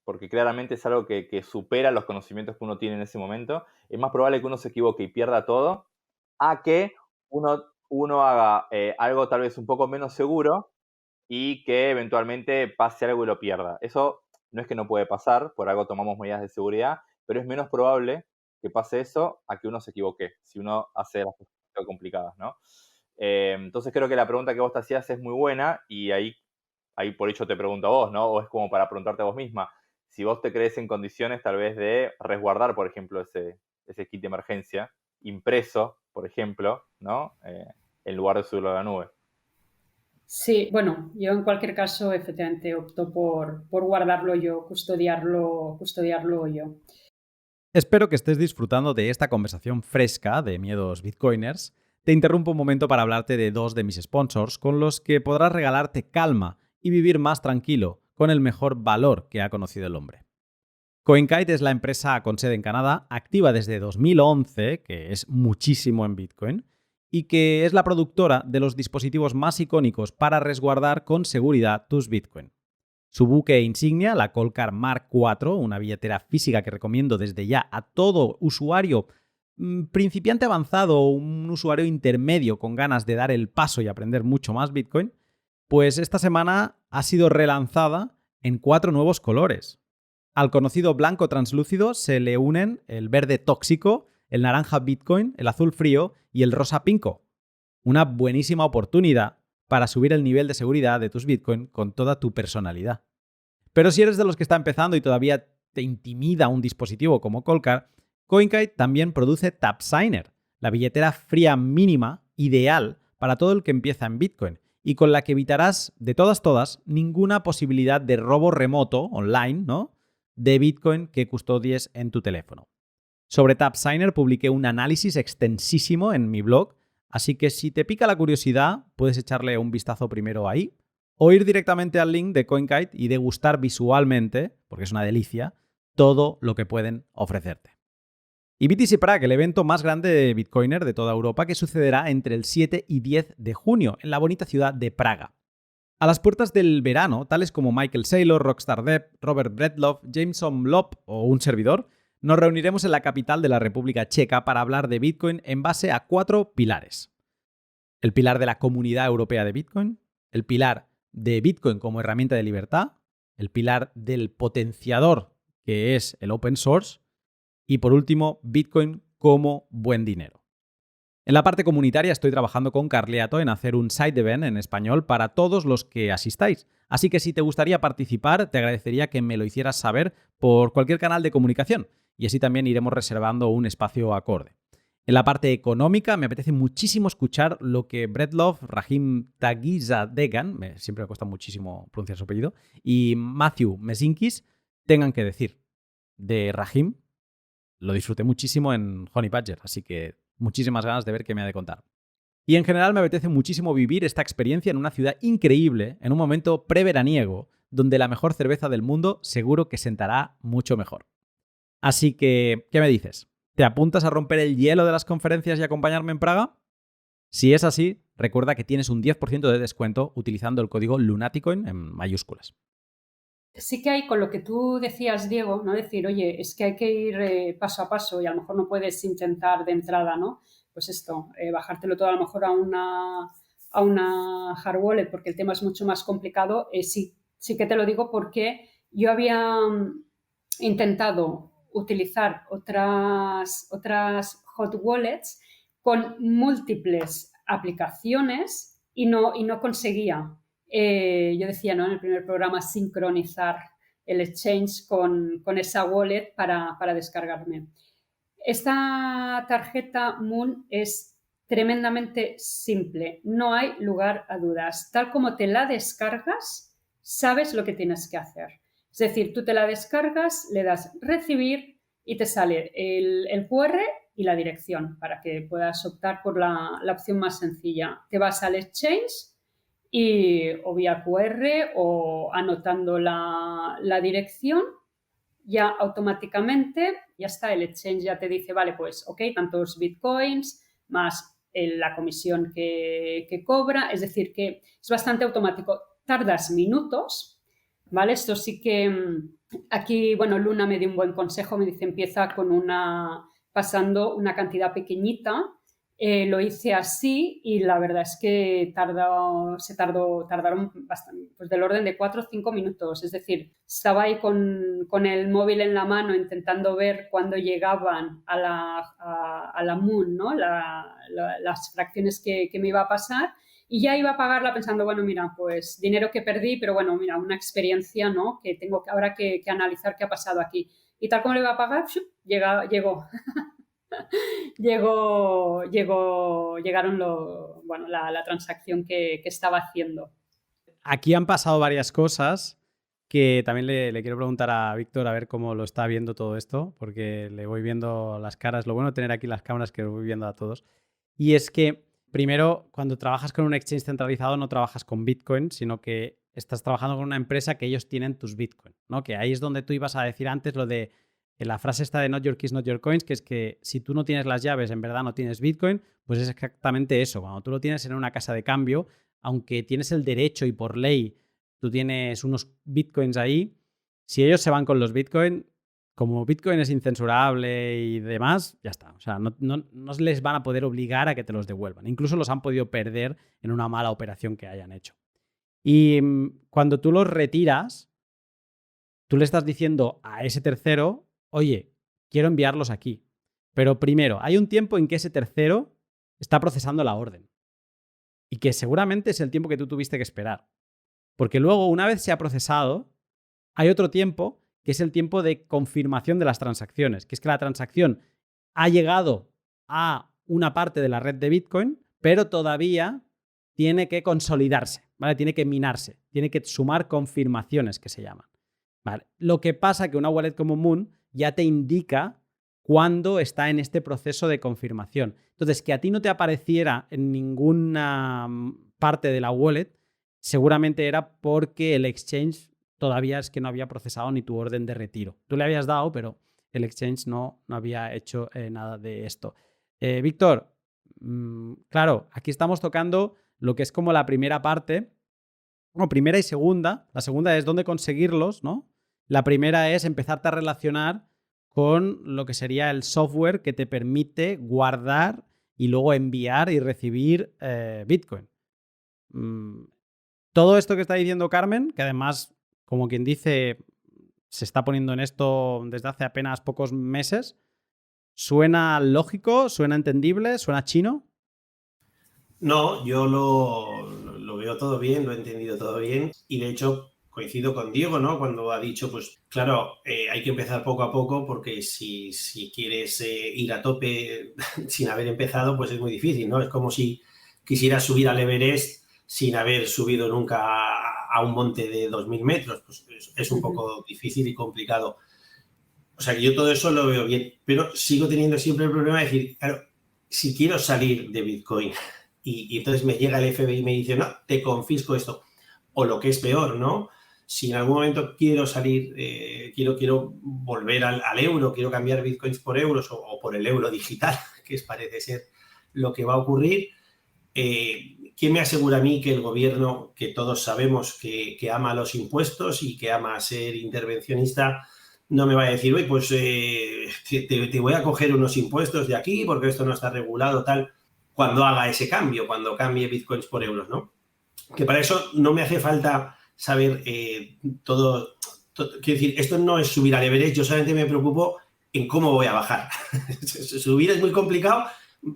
porque claramente es algo que supera los conocimientos que uno tiene en ese momento. Es más probable que uno se equivoque y pierda todo, a que uno haga algo tal vez un poco menos seguro y que eventualmente pase algo y lo pierda. Eso no es que no puede pasar, por algo tomamos medidas de seguridad, pero es menos probable que pase eso a que uno se equivoque, si uno hace las cosas complicadas, ¿no? Entonces creo que la pregunta que vos te hacías es muy buena, y ahí por hecho te pregunto a vos, ¿no? O es como para preguntarte a vos misma, si vos te crees en condiciones tal vez de resguardar, por ejemplo, ese kit de emergencia impreso, por ejemplo, ¿no? En lugar de subirlo a la nube. Sí, bueno, yo en cualquier caso efectivamente opto por guardarlo yo, custodiarlo yo. Espero que estés disfrutando de esta conversación fresca de Miedos Bitcoiners. Te interrumpo un momento para hablarte de dos de mis sponsors con los que podrás regalarte calma y vivir más tranquilo con el mejor valor que ha conocido el hombre. CoinKite es la empresa con sede en Canadá, activa desde 2011, que es muchísimo en Bitcoin, y que es la productora de los dispositivos más icónicos para resguardar con seguridad tus Bitcoin. Su buque insignia, la Coldcard Mark IV, una billetera física que recomiendo desde ya a todo usuario principiante avanzado o un usuario intermedio con ganas de dar el paso y aprender mucho más Bitcoin, pues esta semana ha sido relanzada en 4 nuevos colores. Al conocido blanco translúcido se le unen el verde tóxico, el naranja Bitcoin, el azul frío y el rosa pinco. Una buenísima oportunidad para subir el nivel de seguridad de tus Bitcoin con toda tu personalidad. Pero si eres de los que está empezando y todavía te intimida un dispositivo como Coldcard, CoinKite también produce TapSigner, la billetera fría mínima ideal para todo el que empieza en Bitcoin y con la que evitarás de todas ninguna posibilidad de robo remoto online, ¿no?, de Bitcoin que custodies en tu teléfono. Sobre TapSigner publiqué un análisis extensísimo en mi blog, así que si te pica la curiosidad, puedes echarle un vistazo primero ahí, o ir directamente al link de CoinKite y degustar visualmente, porque es una delicia, todo lo que pueden ofrecerte. Y BTC Prague, el evento más grande de Bitcoiner de toda Europa, que sucederá entre el 7 y 10 de junio en la bonita ciudad de Praga. A las puertas del verano, tales como Michael Saylor, Rockstar Depp, Robert Breedlove, Jameson Lopp o un servidor, nos reuniremos en la capital de la República Checa para hablar de Bitcoin en base a 4 pilares. El pilar de la Comunidad Europea de Bitcoin, el pilar de Bitcoin como herramienta de libertad, el pilar del potenciador, que es el open source, y por último, Bitcoin como buen dinero. En la parte comunitaria estoy trabajando con Carleato en hacer un side event en español para todos los que asistáis. Así que si te gustaría participar, te agradecería que me lo hicieras saber por cualquier canal de comunicación y así también iremos reservando un espacio acorde. En la parte económica me apetece muchísimo escuchar lo que Breedlove, Rahim Tagizadegan, siempre me cuesta muchísimo pronunciar su apellido, y Matthew Mesinkis tengan que decir. De Rahim lo disfruté muchísimo en Honey Badger, así que muchísimas ganas de ver qué me ha de contar. Y en general me apetece muchísimo vivir esta experiencia en una ciudad increíble, en un momento preveraniego, donde la mejor cerveza del mundo seguro que sentará mucho mejor. Así que, ¿qué me dices? ¿Te apuntas a romper el hielo de las conferencias y acompañarme en Praga? Si es así, recuerda que tienes un 10% de descuento utilizando el código Lunaticoin en mayúsculas. Sí que hay, con lo que tú decías, Diego, ¿no? Decir, oye, es que hay que ir paso a paso y a lo mejor no puedes intentar de entrada, ¿no? Pues esto, bajártelo todo a lo mejor a una hard wallet porque el tema es mucho más complicado. Sí que te lo digo porque yo había intentado utilizar otras hot wallets con múltiples aplicaciones y no conseguía. Yo decía, ¿no? En el primer programa, sincronizar el exchange con esa wallet para descargarme. Esta tarjeta Moon es tremendamente simple, no hay lugar a dudas. Tal como te la descargas, sabes lo que tienes que hacer. Es decir, tú te la descargas, le das recibir y te sale el QR y la dirección para que puedas optar por la opción más sencilla. Te vas al exchange y o vía QR o anotando la dirección, ya automáticamente ya está, el exchange ya te dice, vale, pues ok, tantos bitcoins más la comisión que cobra, es decir, que es bastante automático. Tardas minutos, ¿vale? Esto sí que aquí, bueno, Luna me dio un buen consejo, me dice, empieza pasando una cantidad pequeñita. Lo hice así y la verdad es que tardaron bastante, pues del orden de 4 o 5 minutos. Es decir, estaba ahí con el móvil en la mano intentando ver cuándo llegaban a la Moon, ¿no? Las fracciones que me iba a pasar y ya iba a pagarla pensando, bueno, mira, pues dinero que perdí, pero bueno, mira, una experiencia, ¿no? Que tengo ahora que analizar qué ha pasado aquí. Y tal como le iba a pagar, llegó. Llegaron la transacción que estaba haciendo. Aquí han pasado varias cosas que también le quiero preguntar a Víctor a ver cómo lo está viendo todo esto, porque le voy viendo las caras. Lo bueno de tener aquí las cámaras es que lo voy viendo a todos. Y es que, primero, cuando trabajas con un exchange centralizado no trabajas con Bitcoin, sino que estás trabajando con una empresa que ellos tienen tus Bitcoin, ¿no? Que ahí es donde tú ibas a decir antes lo de la frase esta de not your keys, not your coins, que es que si tú no tienes las llaves, en verdad no tienes Bitcoin, pues es exactamente eso. Cuando tú lo tienes en una casa de cambio, aunque tienes el derecho y por ley tú tienes unos Bitcoins ahí, si ellos se van con los Bitcoin, como Bitcoin es incensurable y demás, ya está. O sea, no les van a poder obligar a que te los devuelvan. Incluso los han podido perder en una mala operación que hayan hecho. Y cuando tú los retiras, tú le estás diciendo a ese tercero, oye, quiero enviarlos aquí. Pero primero, hay un tiempo en que ese tercero está procesando la orden. Y que seguramente es el tiempo que tú tuviste que esperar. Porque luego, una vez se ha procesado, hay otro tiempo que es el tiempo de confirmación de las transacciones, que es que la transacción ha llegado a una parte de la red de Bitcoin, pero todavía tiene que consolidarse, ¿vale? Tiene que minarse, tiene que sumar confirmaciones, que se llaman. ¿Vale? Lo que pasa es que una wallet como Moon ya te indica cuándo está en este proceso de confirmación. Entonces, que a ti no te apareciera en ninguna parte de la wallet, seguramente era porque el exchange todavía es que no había procesado ni tu orden de retiro. Tú le habías dado, pero el exchange no había hecho nada de esto. Víctor, claro, aquí estamos tocando lo que es como la primera parte, bueno, primera y segunda. La segunda es dónde conseguirlos, ¿no? La primera es empezarte a relacionar con lo que sería el software que te permite guardar y luego enviar y recibir Bitcoin. Todo esto que está diciendo Carmen, que además, como quien dice, se está poniendo en esto desde hace apenas pocos meses, ¿suena lógico? ¿Suena entendible? ¿Suena chino? No, yo lo veo todo bien, lo he entendido todo bien y de hecho coincido con Diego, ¿no? Cuando ha dicho, pues claro, hay que empezar poco a poco porque si quieres ir a tope sin haber empezado, pues es muy difícil, ¿no? Es como si quisieras subir al Everest sin haber subido nunca a un monte de 2.000 metros, pues es un poco difícil y complicado. O sea, que yo todo eso lo veo bien, pero sigo teniendo siempre el problema de decir, claro, si quiero salir de Bitcoin y entonces me llega el FBI y me dice, no, te confisco esto. O lo que es peor, ¿no? Si en algún momento quiero salir, quiero volver al euro, quiero cambiar bitcoins por euros o por el euro digital, que parece ser lo que va a ocurrir, ¿quién me asegura a mí que el gobierno, que todos sabemos que ama los impuestos y que ama ser intervencionista, no me va a decir, oye, pues te voy a coger unos impuestos de aquí porque esto no está regulado, tal, cuando haga ese cambio, cuando cambie bitcoins por euros, ¿no? Que para eso no me hace falta saber todo. Quiero decir, esto no es subir al Everest, yo solamente me preocupo en cómo voy a bajar. Subir es muy complicado,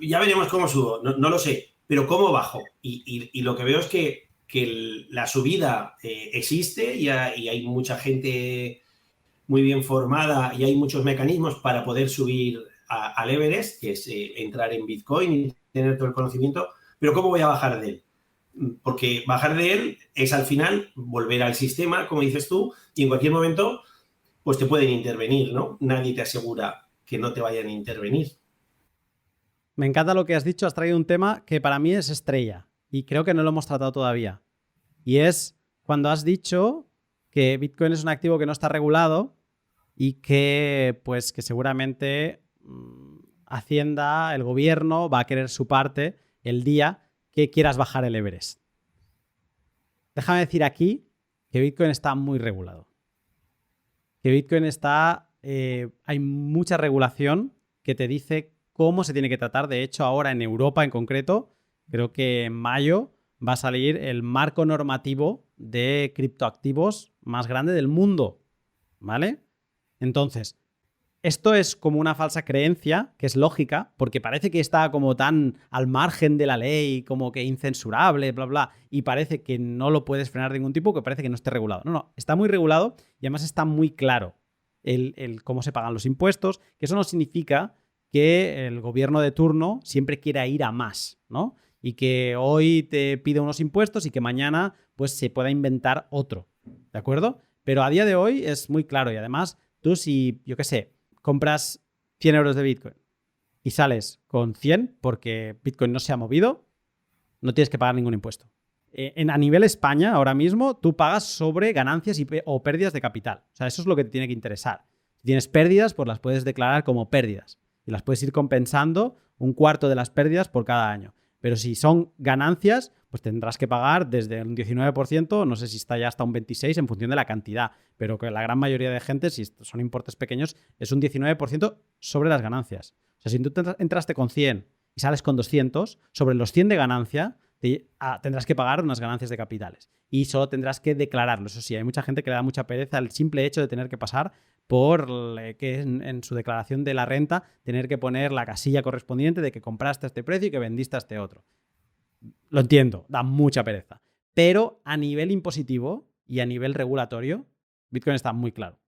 ya veremos cómo subo, no lo sé, pero cómo bajo. Y lo que veo es que la subida existe y hay mucha gente muy bien formada y hay muchos mecanismos para poder subir al Everest, que es entrar en Bitcoin y tener todo el conocimiento, pero ¿cómo voy a bajar de él? Porque bajar de él es al final volver al sistema, como dices tú, y en cualquier momento pues te pueden intervenir, ¿no? Nadie te asegura que no te vayan a intervenir. Me encanta lo que has dicho, has traído un tema que para mí es estrella y creo que no lo hemos tratado todavía. Y es cuando has dicho que Bitcoin es un activo que no está regulado y que, pues, que seguramente Hacienda, el gobierno, va a querer su parte el día que quieras bajar el Everest. Déjame decir aquí que Bitcoin está muy regulado. Que Bitcoin está... hay mucha regulación que te dice cómo se tiene que tratar. De hecho, ahora en Europa en concreto, creo que en mayo va a salir el marco normativo de criptoactivos más grande del mundo, ¿vale? Entonces, esto es como una falsa creencia, que es lógica, porque parece que está como tan al margen de la ley, como que incensurable, bla, bla, y parece que no lo puedes frenar de ningún tipo, que parece que no esté regulado. No, está muy regulado y además está muy claro el cómo se pagan los impuestos, que eso no significa que el gobierno de turno siempre quiera ir a más, ¿no? Y que hoy te pide unos impuestos y que mañana pues se pueda inventar otro, ¿de acuerdo? Pero a día de hoy es muy claro y además tú si, yo qué sé, compras 100 euros de Bitcoin y sales con 100 porque Bitcoin no se ha movido, no tienes que pagar ningún impuesto. A nivel España, ahora mismo, tú pagas sobre ganancias o pérdidas de capital. O sea, eso es lo que te tiene que interesar. Si tienes pérdidas, pues las puedes declarar como pérdidas y las puedes ir compensando un cuarto de las pérdidas por cada año. Pero si son ganancias, pues tendrás que pagar desde un 19%, no sé si está ya hasta un 26% en función de la cantidad, pero que la gran mayoría de gente, si son importes pequeños, es un 19% sobre las ganancias. O sea, si tú entraste con 100 y sales con 200, sobre los 100 de ganancia tendrás que pagar unas ganancias de capitales y solo tendrás que declararlo. Eso sí, hay mucha gente que le da mucha pereza el simple hecho de tener que pasar por que en su declaración de la renta tener que poner la casilla correspondiente de que compraste a este precio y que vendiste a este otro. Lo entiendo, da mucha pereza. Pero a nivel impositivo y a nivel regulatorio, Bitcoin está muy claro,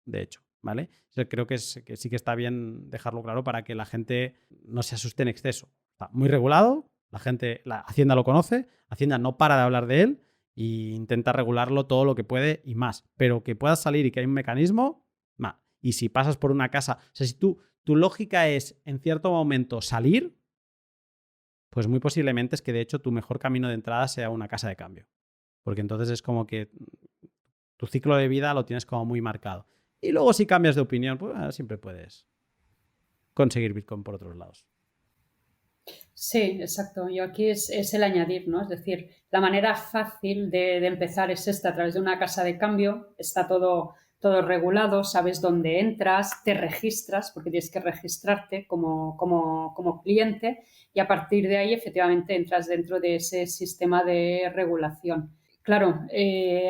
de hecho, ¿vale? Yo creo que sí que está bien dejarlo claro para que la gente no se asuste en exceso. Está muy regulado, la Hacienda lo conoce, Hacienda no para de hablar de él e intenta regularlo todo lo que puede y más. Pero que puedas salir y que hay un mecanismo, y si pasas por una casa, o sea, si tu lógica es en cierto momento salir, pues muy posiblemente es que de hecho tu mejor camino de entrada sea una casa de cambio. Porque entonces es como que tu ciclo de vida lo tienes como muy marcado. Y luego si cambias de opinión, pues siempre puedes conseguir Bitcoin por otros lados. Sí, exacto. Yo aquí es el añadir, ¿no? Es decir, la manera fácil de empezar es esta, a través de una casa de cambio, está todo regulado, sabes dónde entras, te registras, porque tienes que registrarte como cliente y a partir de ahí efectivamente entras dentro de ese sistema de regulación. Claro,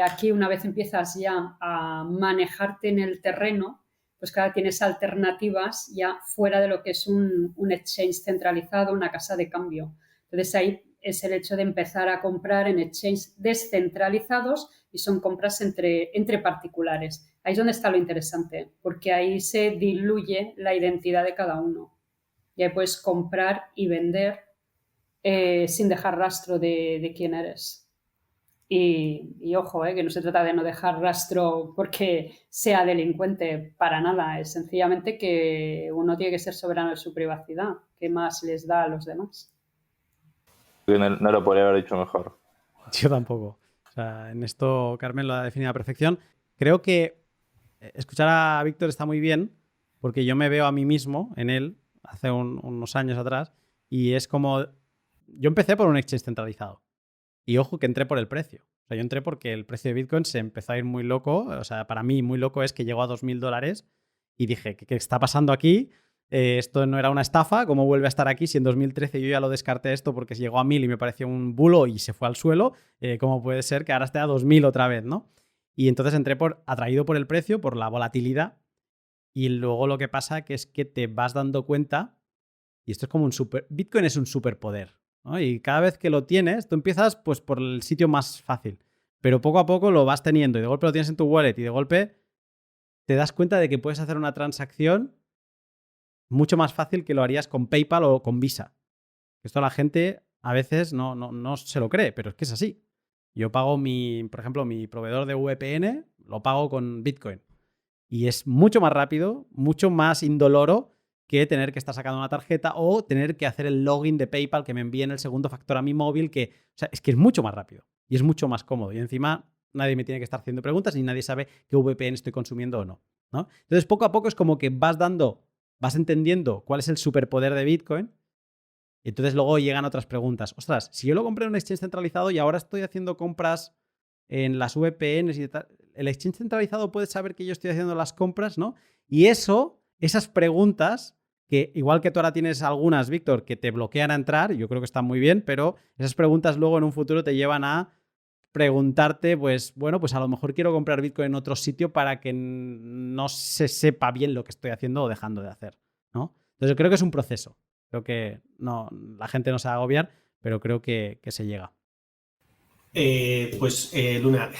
aquí una vez empiezas ya a manejarte en el terreno, pues claro, tienes alternativas ya fuera de lo que es un exchange centralizado, una casa de cambio. Entonces ahí es el hecho de empezar a comprar en exchanges descentralizados y son compras entre particulares. Ahí es donde está lo interesante, porque ahí se diluye la identidad de cada uno. Y ahí puedes comprar y vender sin dejar rastro de quién eres. Y ojo, que no se trata de no dejar rastro porque sea delincuente para nada, es sencillamente que uno tiene que ser soberano de su privacidad. ¿Qué más les da a los demás? No lo podría haber dicho mejor. Yo tampoco. O sea, en esto Carmen lo ha definido a la perfección. Creo que escuchar a Víctor está muy bien porque yo me veo a mí mismo en él hace unos años atrás y es como... Yo empecé por un exchange centralizado y ojo que entré por el precio. O sea, yo entré porque el precio de Bitcoin se empezó a ir muy loco. O sea, para mí muy loco es que llegó a $2.000 y dije, ¿qué está pasando aquí? Esto no era una estafa, ¿cómo vuelve a estar aquí si en 2013 yo ya lo descarté esto porque llegó a 1.000 y me pareció un bulo y se fue al suelo? ¿Cómo puede ser que ahora esté a 2.000 otra vez, no? Y entonces entré atraído por el precio, por la volatilidad, y luego lo que pasa que es que te vas dando cuenta, y esto es como Bitcoin es un superpoder, ¿no? Y cada vez que lo tienes, tú empiezas pues por el sitio más fácil, pero poco a poco lo vas teniendo y de golpe lo tienes en tu wallet y de golpe te das cuenta de que puedes hacer una transacción mucho más fácil que lo harías con PayPal o con Visa. Esto la gente a veces no se lo cree, pero es que es así. Yo pago por ejemplo, mi proveedor de VPN, lo pago con Bitcoin. Y es mucho más rápido, mucho más indoloro que tener que estar sacando una tarjeta o tener que hacer el login de PayPal que me envíen el segundo factor a mi móvil. O sea, es que es mucho más rápido y es mucho más cómodo. Y encima nadie me tiene que estar haciendo preguntas ni nadie sabe qué VPN estoy consumiendo o no, ¿no? Entonces, poco a poco es como que vas entendiendo cuál es el superpoder de Bitcoin. Y entonces luego llegan otras preguntas. Ostras, si yo lo compré en un exchange centralizado y ahora estoy haciendo compras en las VPNs y tal, el exchange centralizado puede saber que yo estoy haciendo las compras, ¿no? Y esas preguntas, que igual que tú ahora tienes algunas, Víctor, que te bloquean a entrar, yo creo que están muy bien, pero esas preguntas luego en un futuro te llevan a preguntarte, pues bueno, pues a lo mejor quiero comprar Bitcoin en otro sitio para que no se sepa bien lo que estoy haciendo o dejando de hacer, ¿no? Entonces yo creo que es un proceso. Creo que la gente no se va a agobiar, pero creo que se llega. Luna,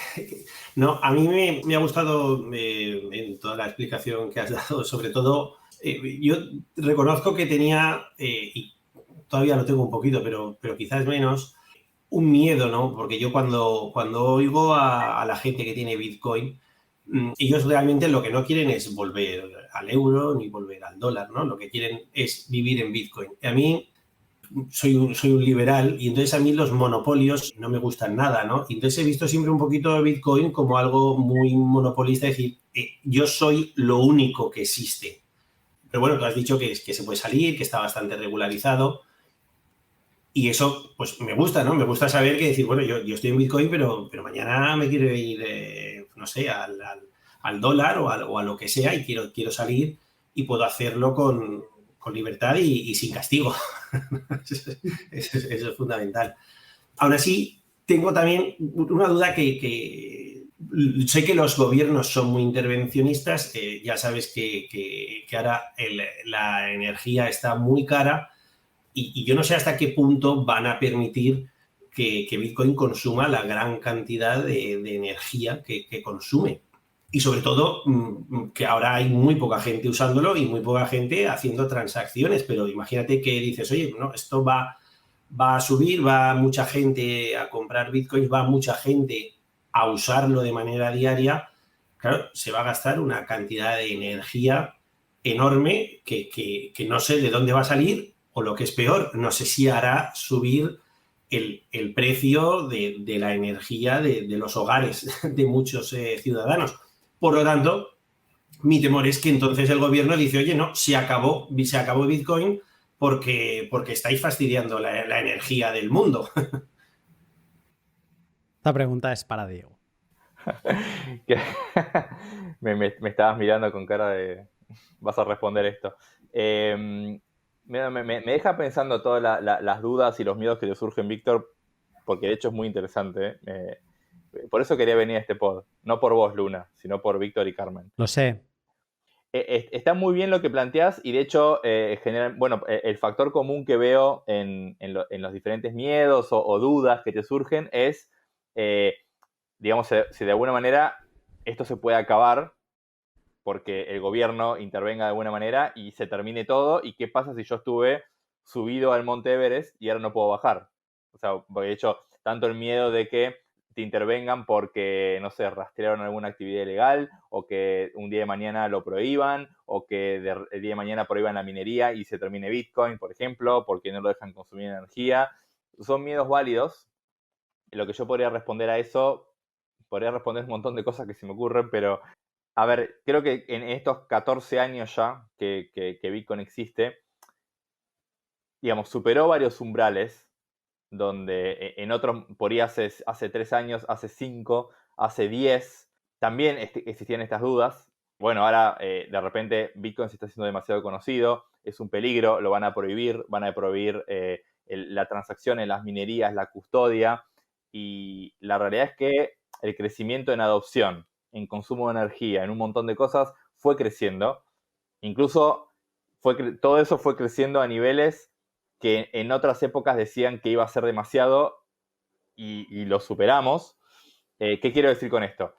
no, a mí me ha gustado en toda la explicación que has dado, sobre todo, yo reconozco que tenía, y todavía lo tengo un poquito, pero quizás menos, un miedo, ¿no? Porque yo cuando oigo a la gente que tiene Bitcoin, ellos realmente lo que no quieren es volver al euro ni volver al dólar, ¿no? Lo que quieren es vivir en Bitcoin. Y a mí soy un liberal y entonces a mí los monopolios no me gustan nada, ¿no? Y entonces he visto siempre un poquito de Bitcoin como algo muy monopolista, es decir, yo soy lo único que existe. Pero bueno, tú has dicho que se puede salir, que está bastante regularizado y eso pues me gusta, ¿no? Me gusta saber que decir, bueno, yo estoy en Bitcoin, pero mañana me quiero ir, no sé, al dólar o a lo que sea y quiero salir y puedo hacerlo con libertad y sin castigo. Eso es fundamental. Aún así, tengo también una duda que sé que los gobiernos son muy intervencionistas, ya sabes que ahora la energía está muy cara y yo no sé hasta qué punto van a permitir que Bitcoin consuma la gran cantidad de energía que consume. Y sobre todo que ahora hay muy poca gente usándolo y muy poca gente haciendo transacciones, pero imagínate que dices, oye, no, esto va a subir, va mucha gente a comprar bitcoins, va mucha gente a usarlo de manera diaria, claro, se va a gastar una cantidad de energía enorme que no sé de dónde va a salir o lo que es peor, no sé si hará subir el precio de la energía de los hogares de muchos ciudadanos. Por lo tanto, mi temor es que entonces el gobierno dice, oye, no, se acabó Bitcoin porque estáis fastidiando la energía del mundo. Esta pregunta es para Diego. Me estabas mirando con cara de vas a responder esto. Me deja pensando todas las dudas y los miedos que le surgen, Víctor, porque de hecho es muy interesante. Por eso quería venir a este pod. No por vos, Luna, sino por Víctor y Carmen. Lo sé. Está muy bien lo que planteás y de hecho, el factor común que veo en los diferentes miedos o dudas que te surgen es, digamos, si de alguna manera esto se puede acabar porque el gobierno intervenga de alguna manera y se termine todo, y qué pasa si yo estuve subido al Monte Everest y ahora no puedo bajar. O sea, porque de hecho, tanto el miedo de que te intervengan porque, no sé, rastrearon alguna actividad ilegal, o que un día de mañana lo prohíban, o que el día de mañana prohíban la minería y se termine Bitcoin, por ejemplo, porque no lo dejan consumir energía. son miedos válidos. Lo que yo podría responder a eso, podría responder un montón de cosas que se me ocurren, pero a ver, creo que en estos 14 años ya que Bitcoin existe, digamos, superó varios umbrales donde en otros, por ahí hace 3 años, hace 5, hace 10, también existían estas dudas. Bueno, ahora de repente Bitcoin se está haciendo demasiado conocido, es un peligro, lo van a prohibir la transacción en las minerías, la custodia, y la realidad es que el crecimiento en adopción, en consumo de energía, en un montón de cosas, fue creciendo. Incluso todo eso fue creciendo a niveles que en otras épocas decían que iba a ser demasiado y lo superamos. ¿Qué quiero decir con esto?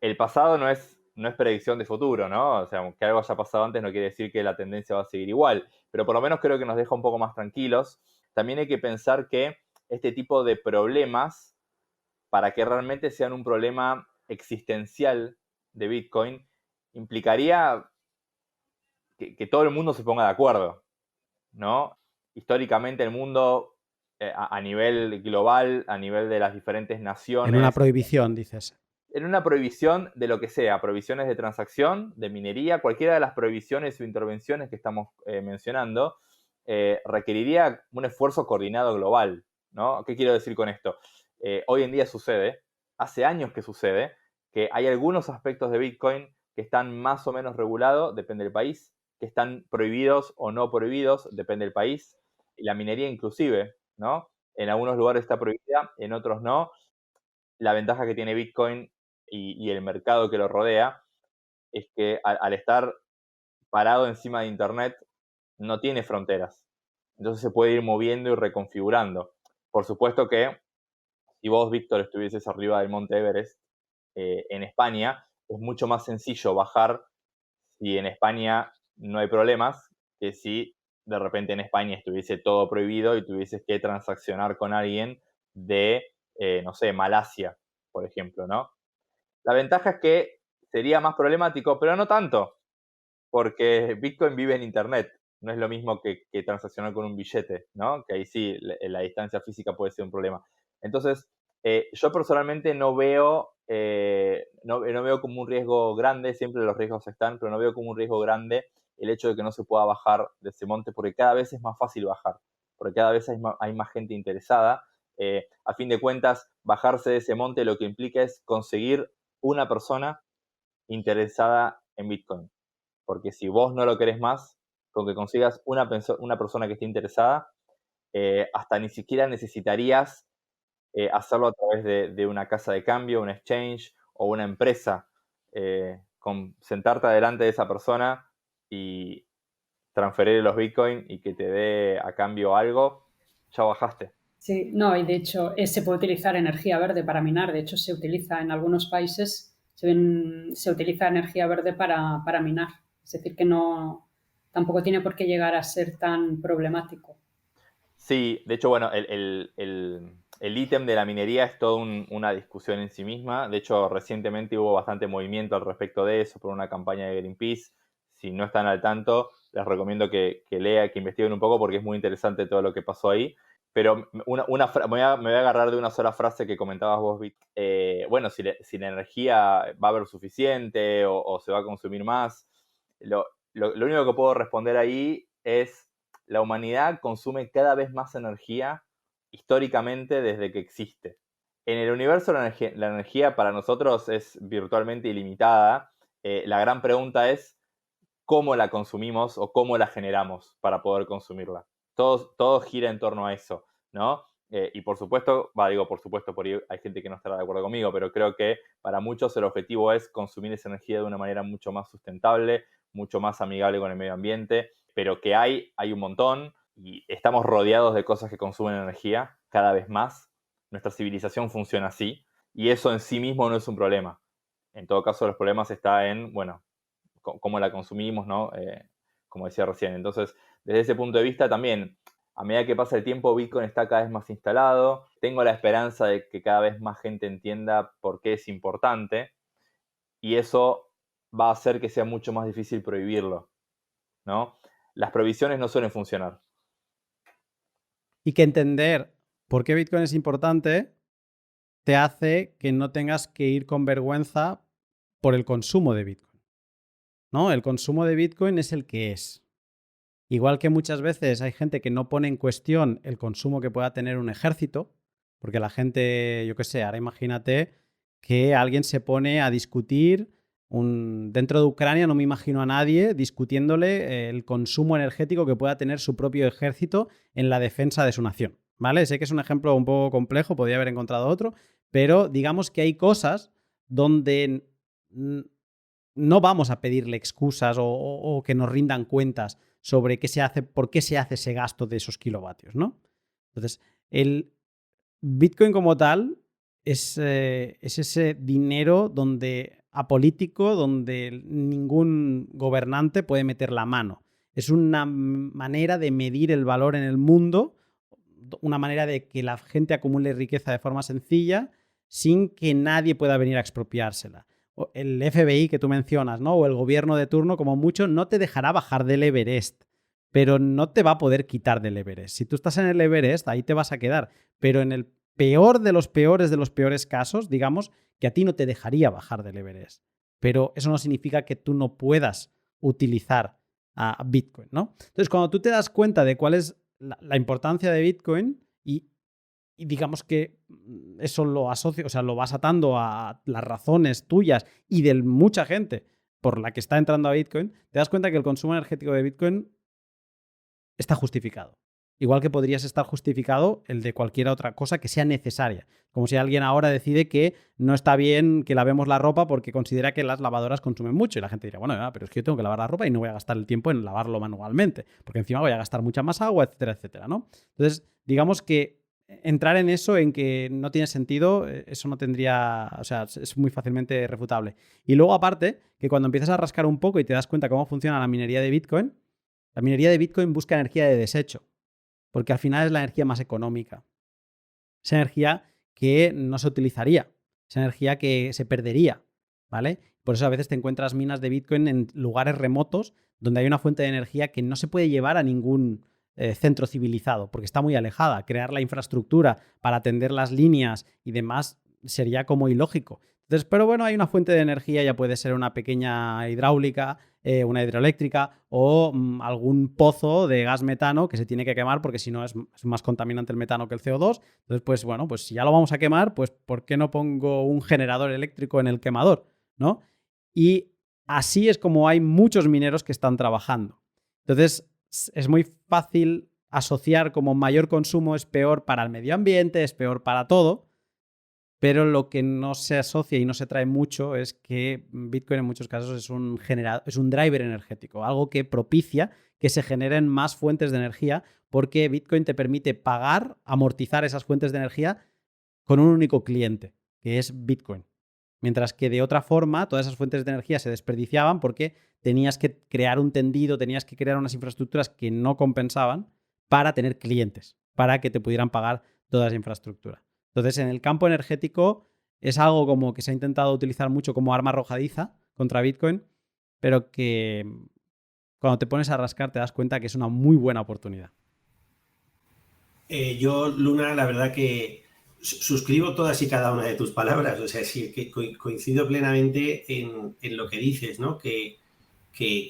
El pasado no es predicción de futuro, ¿no? O sea, que algo haya pasado antes no quiere decir que la tendencia va a seguir igual, pero por lo menos creo que nos deja un poco más tranquilos. También hay que pensar que este tipo de problemas, para que realmente sean un problema existencial de Bitcoin, implicaría que todo el mundo se ponga de acuerdo, ¿no? Históricamente el mundo, a nivel global, a nivel de las diferentes naciones... En una prohibición, dices. En una prohibición de lo que sea, prohibiciones de transacción, de minería, cualquiera de las prohibiciones o intervenciones que estamos mencionando, requeriría un esfuerzo coordinado global, ¿no? ¿Qué quiero decir con esto? Hoy en día sucede, hace años que sucede, que hay algunos aspectos de Bitcoin que están más o menos regulados, depende del país, que están prohibidos o no prohibidos, depende del país, y la minería inclusive, ¿no? En algunos lugares está prohibida, en otros no. La ventaja que tiene Bitcoin y el mercado que lo rodea es que al estar parado encima de Internet no tiene fronteras. Entonces se puede ir moviendo y reconfigurando. Por supuesto que si vos, Víctor, estuvieses arriba del Monte Everest en España, es mucho más sencillo bajar si en España no hay problemas que si de repente en España estuviese todo prohibido y tuvieses que transaccionar con alguien de, no sé, Malasia, por ejemplo, ¿no? La ventaja es que sería más problemático, pero no tanto, porque Bitcoin vive en Internet. No es lo mismo que transaccionar con un billete, ¿no? Que ahí sí, la distancia física puede ser un problema. Entonces, yo personalmente no veo como un riesgo grande, siempre los riesgos están, pero no veo como un riesgo grande el hecho de que no se pueda bajar de ese monte, porque cada vez es más fácil bajar, porque cada vez hay más gente interesada. A fin de cuentas, bajarse de ese monte lo que implica es conseguir una persona interesada en Bitcoin. Porque si vos no lo querés más, con que consigas una persona que esté interesada, hasta ni siquiera necesitarías hacerlo a través de una casa de cambio, un exchange o una empresa. Con sentarte delante de esa persona y transferir los Bitcoin y que te dé a cambio algo, ya bajaste. Sí, no, y de hecho se puede utilizar energía verde para minar. De hecho, se utiliza en algunos países, se utiliza energía verde para minar. Es decir, que no, tampoco tiene por qué llegar a ser tan problemático. Sí, de hecho, bueno, el ítem de la minería es toda una discusión en sí misma. De hecho, recientemente hubo bastante movimiento al respecto de eso por una campaña de Greenpeace. Si no están al tanto, les recomiendo que investiguen un poco porque es muy interesante todo lo que pasó ahí. Pero me voy a agarrar de una sola frase que comentabas vos, Vic. Bueno, si la energía va a haber suficiente o se va a consumir más, lo único que puedo responder ahí es: la humanidad consume cada vez más energía históricamente desde que existe. En el universo la energía para nosotros es virtualmente ilimitada. La gran pregunta es cómo la consumimos o cómo la generamos para poder consumirla. Todo gira en torno a eso, ¿no? Y por supuesto, por ahí hay gente que no estará de acuerdo conmigo, pero creo que para muchos el objetivo es consumir esa energía de una manera mucho más sustentable, mucho más amigable con el medio ambiente, pero que hay un montón y estamos rodeados de cosas que consumen energía cada vez más. Nuestra civilización funciona así y eso en sí mismo no es un problema. En todo caso, los problemas están en, bueno, cómo la consumimos, ¿no? Como decía recién. Entonces, desde ese punto de vista también, a medida que pasa el tiempo, Bitcoin está cada vez más instalado. Tengo la esperanza de que cada vez más gente entienda por qué es importante y eso va a hacer que sea mucho más difícil prohibirlo, ¿no? Las prohibiciones no suelen funcionar. Y que entender ¿Por qué Bitcoin es importante? Te hace que no tengas que ir con vergüenza por el consumo de Bitcoin, ¿no? El consumo de Bitcoin es el que es. Igual que muchas veces hay gente que no pone en cuestión el consumo que pueda tener un ejército, porque la gente, yo qué sé, ahora imagínate que alguien se pone a discutir dentro de Ucrania, no me imagino a nadie discutiéndole el consumo energético que pueda tener su propio ejército en la defensa de su nación, ¿vale? Sé que es un ejemplo un poco complejo, podría haber encontrado otro, pero digamos que hay cosas donde no vamos a pedirle excusas o que nos rindan cuentas sobre qué se hace, por qué se hace ese gasto de esos kilovatios, ¿no? Entonces, el Bitcoin como tal es ese dinero apolítico donde ningún gobernante puede meter la mano. Es una manera de medir el valor en el mundo, una manera de que la gente acumule riqueza de forma sencilla sin que nadie pueda venir a expropiársela. El FBI que tú mencionas, ¿no? O el gobierno de turno, como mucho, no te dejará bajar del Everest, pero no te va a poder quitar del Everest. Si tú estás en el Everest, ahí te vas a quedar, pero en el peor de los peores casos, digamos, que a ti no te dejaría bajar del Everest. Pero eso no significa que tú no puedas utilizar a Bitcoin, ¿no? Entonces, cuando tú te das cuenta de cuál es la importancia de Bitcoin y digamos que eso lo asocio, o sea, lo vas atando a las razones tuyas y de mucha gente por la que está entrando a Bitcoin, te das cuenta que el consumo energético de Bitcoin está justificado. Igual que podrías estar justificado el de cualquier otra cosa que sea necesaria. Como si alguien ahora decide que no está bien que lavemos la ropa porque considera que las lavadoras consumen mucho. Y la gente dirá, bueno, pero es que yo tengo que lavar la ropa y no voy a gastar el tiempo en lavarlo manualmente, porque encima voy a gastar mucha más agua, etcétera, etcétera, ¿no? Entonces, digamos que entrar en eso, en que no tiene sentido, eso no tendría, o sea, es muy fácilmente refutable. Y luego, aparte, que cuando empiezas a rascar un poco y te das cuenta cómo funciona la minería de Bitcoin busca energía de desecho, porque al final es la energía más económica. Esa energía que no se utilizaría, esa energía que se perdería, ¿vale? Por eso a veces te encuentras minas de Bitcoin en lugares remotos donde hay una fuente de energía que no se puede llevar a ningún centro civilizado, porque está muy alejada. Crear la infraestructura para atender las líneas y demás sería como ilógico. Entonces, pero bueno, hay una fuente de energía, ya puede ser una pequeña hidráulica, una hidroeléctrica o algún pozo de gas metano que se tiene que quemar porque si no es más contaminante el metano que el CO2. Entonces, pues bueno, pues si ya lo vamos a quemar, pues ¿por qué no pongo un generador eléctrico en el quemador? ¿No? Y así es como hay muchos mineros que están trabajando. Entonces, es muy fácil asociar como mayor consumo es peor para el medio ambiente, es peor para todo, pero lo que no se asocia y no se trae mucho es que Bitcoin en muchos casos es un driver energético, algo que propicia que se generen más fuentes de energía, porque Bitcoin te permite pagar, amortizar esas fuentes de energía con un único cliente, que es Bitcoin. Mientras que de otra forma todas esas fuentes de energía se desperdiciaban porque tenías que crear un tendido, tenías que crear unas infraestructuras que no compensaban para tener clientes, para que te pudieran pagar toda esa infraestructura. Entonces, en el campo energético es algo como que se ha intentado utilizar mucho como arma arrojadiza contra Bitcoin, pero que cuando te pones a rascar te das cuenta que es una muy buena oportunidad. Yo, Luna, la verdad que suscribo todas y cada una de tus palabras. O sea, sí, que coincido plenamente en lo que dices, ¿no? Que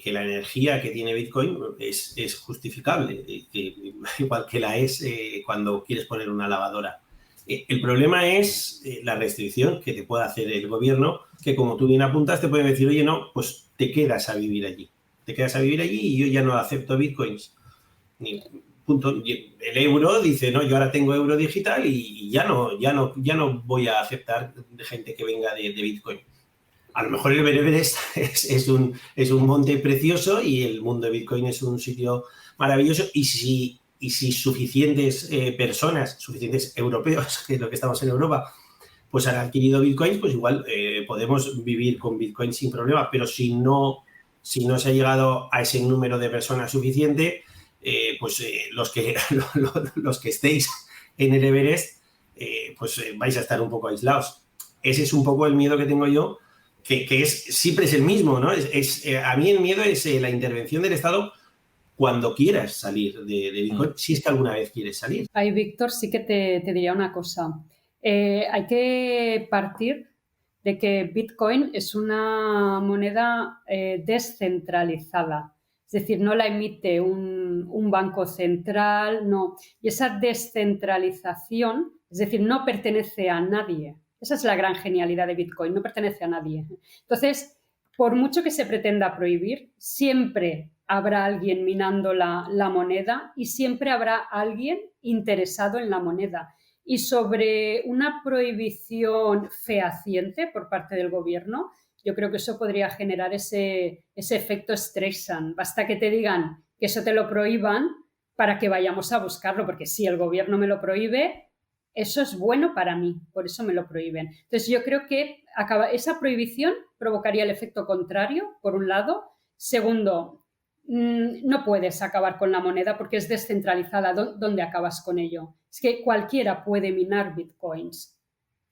la energía que tiene Bitcoin es justificable, igual que la es cuando quieres poner una lavadora. El problema es la restricción que te puede hacer el gobierno, que como tú bien apuntas, te pueden decir, oye, no, pues te quedas a vivir allí. Te quedas a vivir allí y yo ya no acepto Bitcoins. Punto. El euro dice, no, yo ahora tengo euro digital y ya no voy a aceptar gente que venga de Bitcoin. A lo mejor el Everest es un monte precioso y el mundo de Bitcoin es un sitio maravilloso y si suficientes personas, suficientes europeos, que es lo que estamos en Europa, pues han adquirido Bitcoin, pues igual podemos vivir con Bitcoin sin problema, pero si no se ha llegado a ese número de personas suficiente, pues los que estéis en el Everest, pues vais a estar un poco aislados. Ese es un poco el miedo que tengo yo, que siempre es el mismo, ¿no? A mí el miedo es la intervención del Estado cuando quieras salir de Bitcoin, si es que alguna vez quieres salir. Ahí, Víctor, sí que te diría una cosa. Hay que partir de que Bitcoin es una moneda descentralizada. Es decir, no la emite un banco central, no. Y esa descentralización, es decir, no pertenece a nadie. Esa es la gran genialidad de Bitcoin, no pertenece a nadie. Entonces, por mucho que se pretenda prohibir, siempre habrá alguien minando la moneda y siempre habrá alguien interesado en la moneda. Y sobre una prohibición fehaciente por parte del gobierno, yo creo que eso podría generar ese efecto Streisand. Basta que te digan que eso te lo prohíban para que vayamos a buscarlo, porque si el gobierno me lo prohíbe, eso es bueno para mí, por eso me lo prohíben. Entonces yo creo que esa prohibición provocaría el efecto contrario, por un lado. Segundo, no puedes acabar con la moneda porque es descentralizada. ¿Dónde acabas con ello? Es que cualquiera puede minar bitcoins.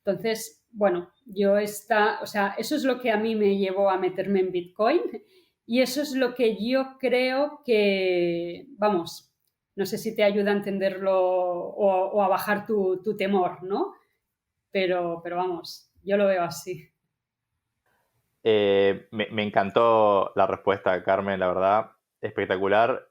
Entonces, bueno, eso es lo que a mí me llevó a meterme en Bitcoin y eso es lo que yo creo que, vamos, no sé si te ayuda a entenderlo o a bajar tu temor, ¿no? Pero vamos, yo lo veo así. Me encantó la respuesta, Carmen, la verdad, espectacular,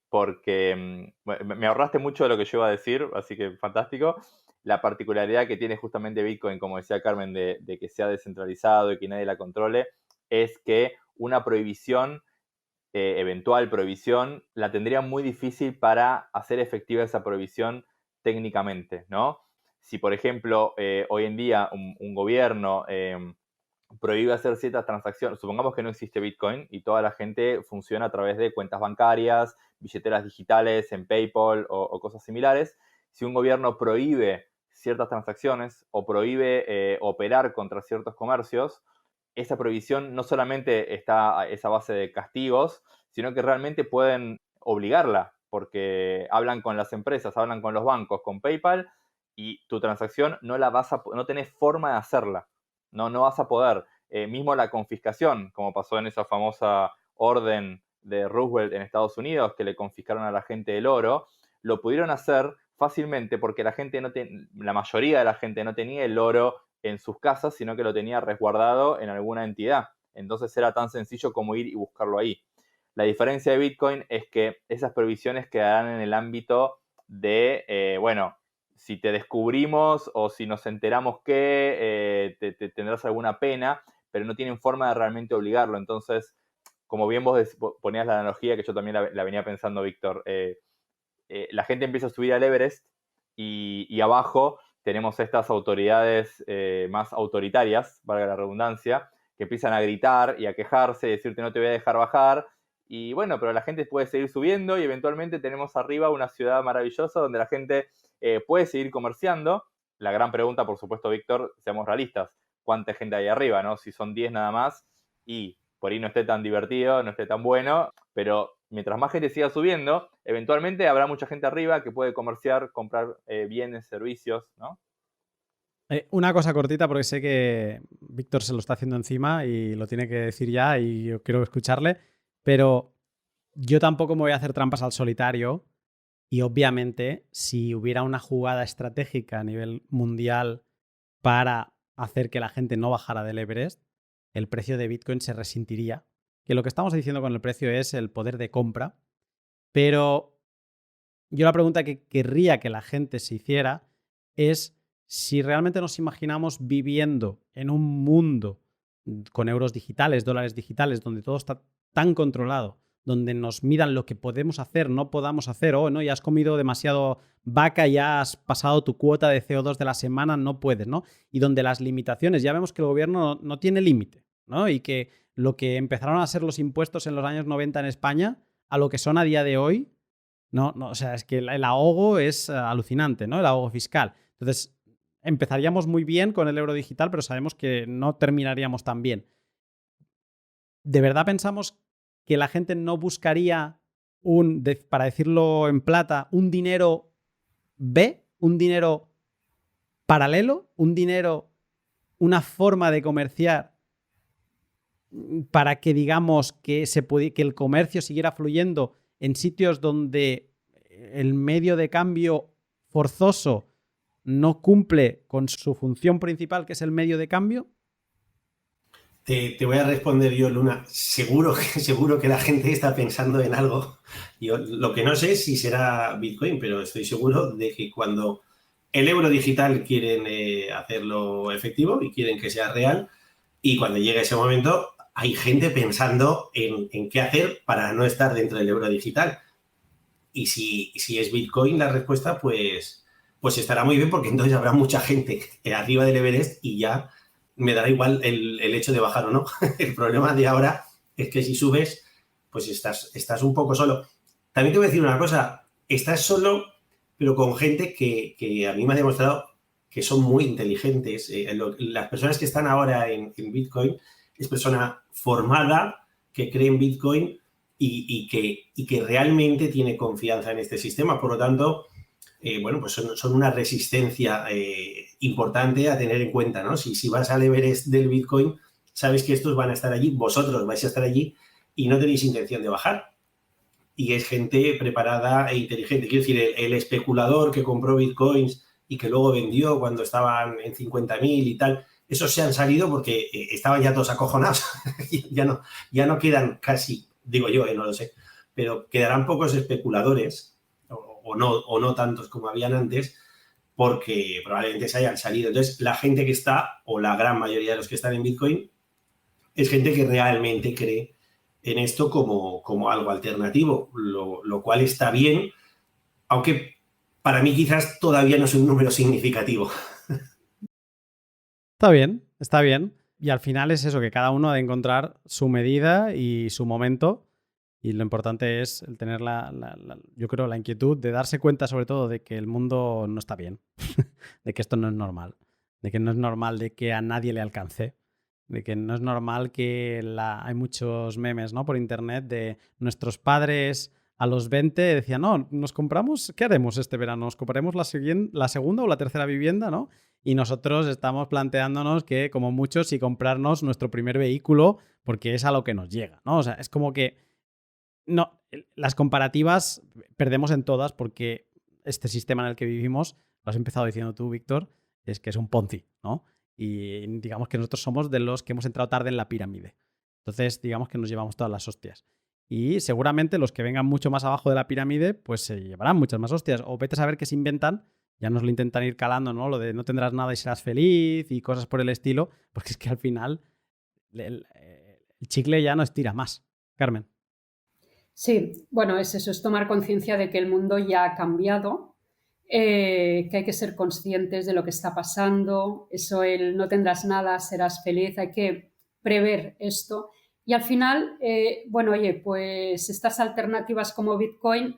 porque me ahorraste mucho de lo que yo iba a decir, así que fantástico. La particularidad que tiene justamente Bitcoin, como decía Carmen, de que sea descentralizado y que nadie la controle, es que una prohibición, eventual prohibición, la tendría muy difícil para hacer efectiva esa prohibición técnicamente, ¿no? Si, por ejemplo, hoy en día un gobierno prohíbe hacer ciertas transacciones, supongamos que no existe Bitcoin y toda la gente funciona a través de cuentas bancarias, billeteras digitales en PayPal o cosas similares. Si un gobierno prohíbe ciertas transacciones o prohíbe operar contra ciertos comercios, esa prohibición no solamente está a esa base de castigos, sino que realmente pueden obligarla, porque hablan con las empresas, hablan con los bancos, con PayPal, y tu transacción no tenés forma de hacerla. No vas a poder. Mismo la confiscación, como pasó en esa famosa orden de Roosevelt en Estados Unidos, que le confiscaron a la gente el oro, lo pudieron hacer fácilmente porque la mayoría de la gente no tenía el oro en sus casas, sino que lo tenía resguardado en alguna entidad. Entonces era tan sencillo como ir y buscarlo ahí. La diferencia de Bitcoin es que esas prohibiciones quedarán en el ámbito de, si te descubrimos o si nos enteramos que te tendrás alguna pena, pero no tienen forma de realmente obligarlo. Entonces, como bien vos ponías la analogía, que yo también la venía pensando, Víctor, la gente empieza a subir al Everest y abajo tenemos estas autoridades más autoritarias, valga la redundancia, que empiezan a gritar y a quejarse y decirte no te voy a dejar bajar. Y bueno, pero la gente puede seguir subiendo y eventualmente tenemos arriba una ciudad maravillosa donde la gente puede seguir comerciando. La gran pregunta, por supuesto, Víctor, seamos realistas, ¿cuánta gente hay arriba, no? Si son 10 nada más y por ahí no esté tan divertido, no esté tan bueno, pero mientras más gente siga subiendo, eventualmente habrá mucha gente arriba que puede comerciar, comprar bienes, servicios, ¿no? Una cosa cortita, porque sé que Víctor se lo está haciendo encima y lo tiene que decir ya y yo quiero escucharle, pero yo tampoco me voy a hacer trampas al solitario y obviamente si hubiera una jugada estratégica a nivel mundial para hacer que la gente no bajara del Everest, el precio de Bitcoin se resentiría. Que lo que estamos diciendo con el precio es el poder de compra, pero yo la pregunta que querría que la gente se hiciera es si realmente nos imaginamos viviendo en un mundo con euros digitales, dólares digitales, donde todo está tan controlado, donde nos midan lo que podemos hacer, no podamos hacer, no, ya has comido demasiado vaca, ya has pasado tu cuota de CO2 de la semana, no puedes, ¿no? Y donde las limitaciones, ya vemos que el gobierno no tiene límite, ¿no? Y que lo que empezaron a ser los impuestos en los años 90 en España, a lo que son a día de hoy, no, o sea, es que el ahogo es alucinante, ¿no? El ahogo fiscal. Entonces, empezaríamos muy bien con el euro digital, pero sabemos que no terminaríamos tan bien. ¿De verdad pensamos que la gente no buscaría para decirlo en plata, un dinero B, un dinero paralelo, una forma de comerciar para que digamos que el comercio siguiera fluyendo en sitios donde el medio de cambio forzoso no cumple con su función principal, que es el medio de cambio? Te voy a responder yo, Luna. Seguro que la gente está pensando en algo. Yo lo que no sé es si será Bitcoin, pero estoy seguro de que cuando el euro digital quieren hacerlo efectivo y quieren que sea real, y cuando llegue ese momento hay gente pensando en qué hacer para no estar dentro del euro digital. Y si es Bitcoin la respuesta, pues estará muy bien, porque entonces habrá mucha gente arriba del Everest y ya me dará igual el hecho de bajar o no. El problema de ahora es que si subes, pues estás un poco solo. También te voy a decir una cosa, estás solo, pero con gente que a mí me ha demostrado que son muy inteligentes. Las personas que están ahora en Bitcoin es persona formada, que cree en Bitcoin y que realmente tiene confianza en este sistema. Por lo tanto, bueno, pues son una resistencia importante a tener en cuenta, ¿no? Si vas al Everest del Bitcoin, sabes que estos van a estar allí, vosotros vais a estar allí y no tenéis intención de bajar. Y es gente preparada e inteligente. Quiero decir, el especulador que compró Bitcoins y que luego vendió cuando estaban en 50.000 y tal, esos se han salido porque estaban ya todos acojonados. ya no quedan casi, digo yo, no lo sé, pero quedarán pocos especuladores o no tantos como habían antes, porque probablemente se hayan salido. Entonces, la gente que está, o la gran mayoría de los que están en Bitcoin, es gente que realmente cree en esto como algo alternativo, lo cual está bien, aunque para mí quizás todavía no es un número significativo. Está bien, está bien. Y al final es eso, que cada uno ha de encontrar su medida y su momento. Y lo importante es el tener yo creo, la inquietud de darse cuenta, sobre todo, de que el mundo no está bien, de que esto no es normal, de que no es normal de que a nadie le alcance, de que no es normal que hay muchos memes, ¿no?, por internet de nuestros padres a los 20 decían, no, nos compramos, ¿qué haremos este verano? ¿Nos compraremos la segunda o la tercera vivienda, ¿no? Y nosotros estamos planteándonos que, como muchos, si comprarnos nuestro primer vehículo, porque es a lo que nos llega, ¿no? O sea, es como que no, las comparativas perdemos en todas, porque este sistema en el que vivimos, lo has empezado diciendo tú, Víctor, es que es un Ponzi, ¿no? Y digamos que nosotros somos de los que hemos entrado tarde en la pirámide. Entonces, digamos que nos llevamos todas las hostias. Y seguramente los que vengan mucho más abajo de la pirámide, pues se llevarán muchas más hostias. O vete a saber qué se inventan, ya nos lo intentan ir calando, ¿no? Lo de no tendrás nada y serás feliz y cosas por el estilo, porque es que al final el chicle ya no estira más. Carmen. Sí, bueno, es eso, es tomar conciencia de que el mundo ya ha cambiado, que hay que ser conscientes de lo que está pasando, eso, el no tendrás nada, serás feliz, hay que prever esto. Y al final, bueno, oye, pues estas alternativas como Bitcoin,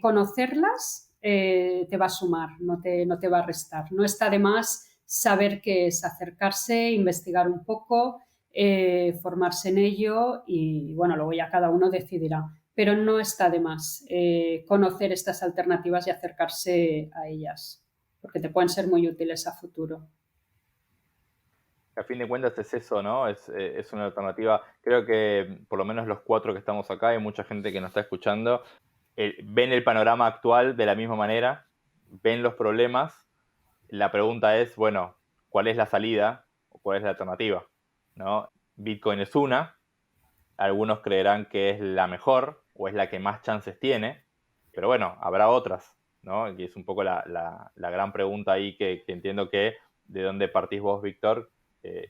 conocerlas te va a sumar, no te va a restar. No está de más saber qué es, acercarse, investigar un poco, formarse en ello y, bueno, luego ya cada uno decidirá. Pero no está de más conocer estas alternativas y acercarse a ellas, porque te pueden ser muy útiles a futuro. A fin de cuentas es eso, ¿no? Es una alternativa. Creo que por lo menos los 4 que estamos acá, hay mucha gente que nos está escuchando, ven el panorama actual de la misma manera, ven los problemas. La pregunta es, bueno, ¿cuál es la salida o cuál es la alternativa? ¿No? Bitcoin es una, algunos creerán que es la mejor o es la que más chances tiene, pero bueno, habrá otras, ¿no? Y es un poco la gran pregunta ahí que entiendo que de dónde partís vos, Víctor,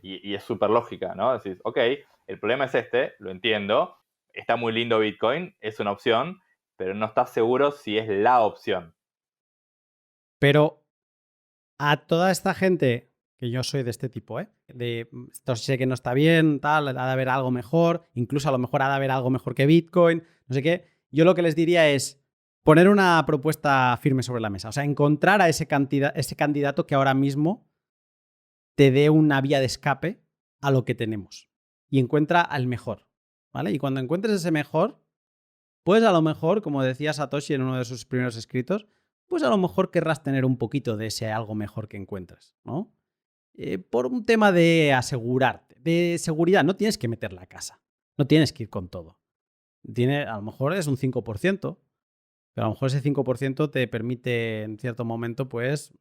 y es súper lógica, ¿no? Decís, ok, el problema es este, lo entiendo, está muy lindo Bitcoin, es una opción, pero no estás seguro si es la opción. Pero a toda esta gente, que yo soy de este tipo, de esto sé que no está bien, tal, ha de haber algo mejor, incluso a lo mejor ha de haber algo mejor que Bitcoin, no sé qué, yo lo que les diría es poner una propuesta firme sobre la mesa, o sea, encontrar a ese candidato que ahora mismo te dé una vía de escape a lo que tenemos y encuentra al mejor, ¿vale? Y cuando encuentres ese mejor, pues a lo mejor, como decía Satoshi en uno de sus primeros escritos, pues a lo mejor querrás tener un poquito de ese algo mejor que encuentres, ¿no? Por un tema de asegurarte, de seguridad, no tienes que meter la casa, no tienes que ir con todo. a lo mejor es un 5%, pero a lo mejor ese 5% te permite en cierto momento pues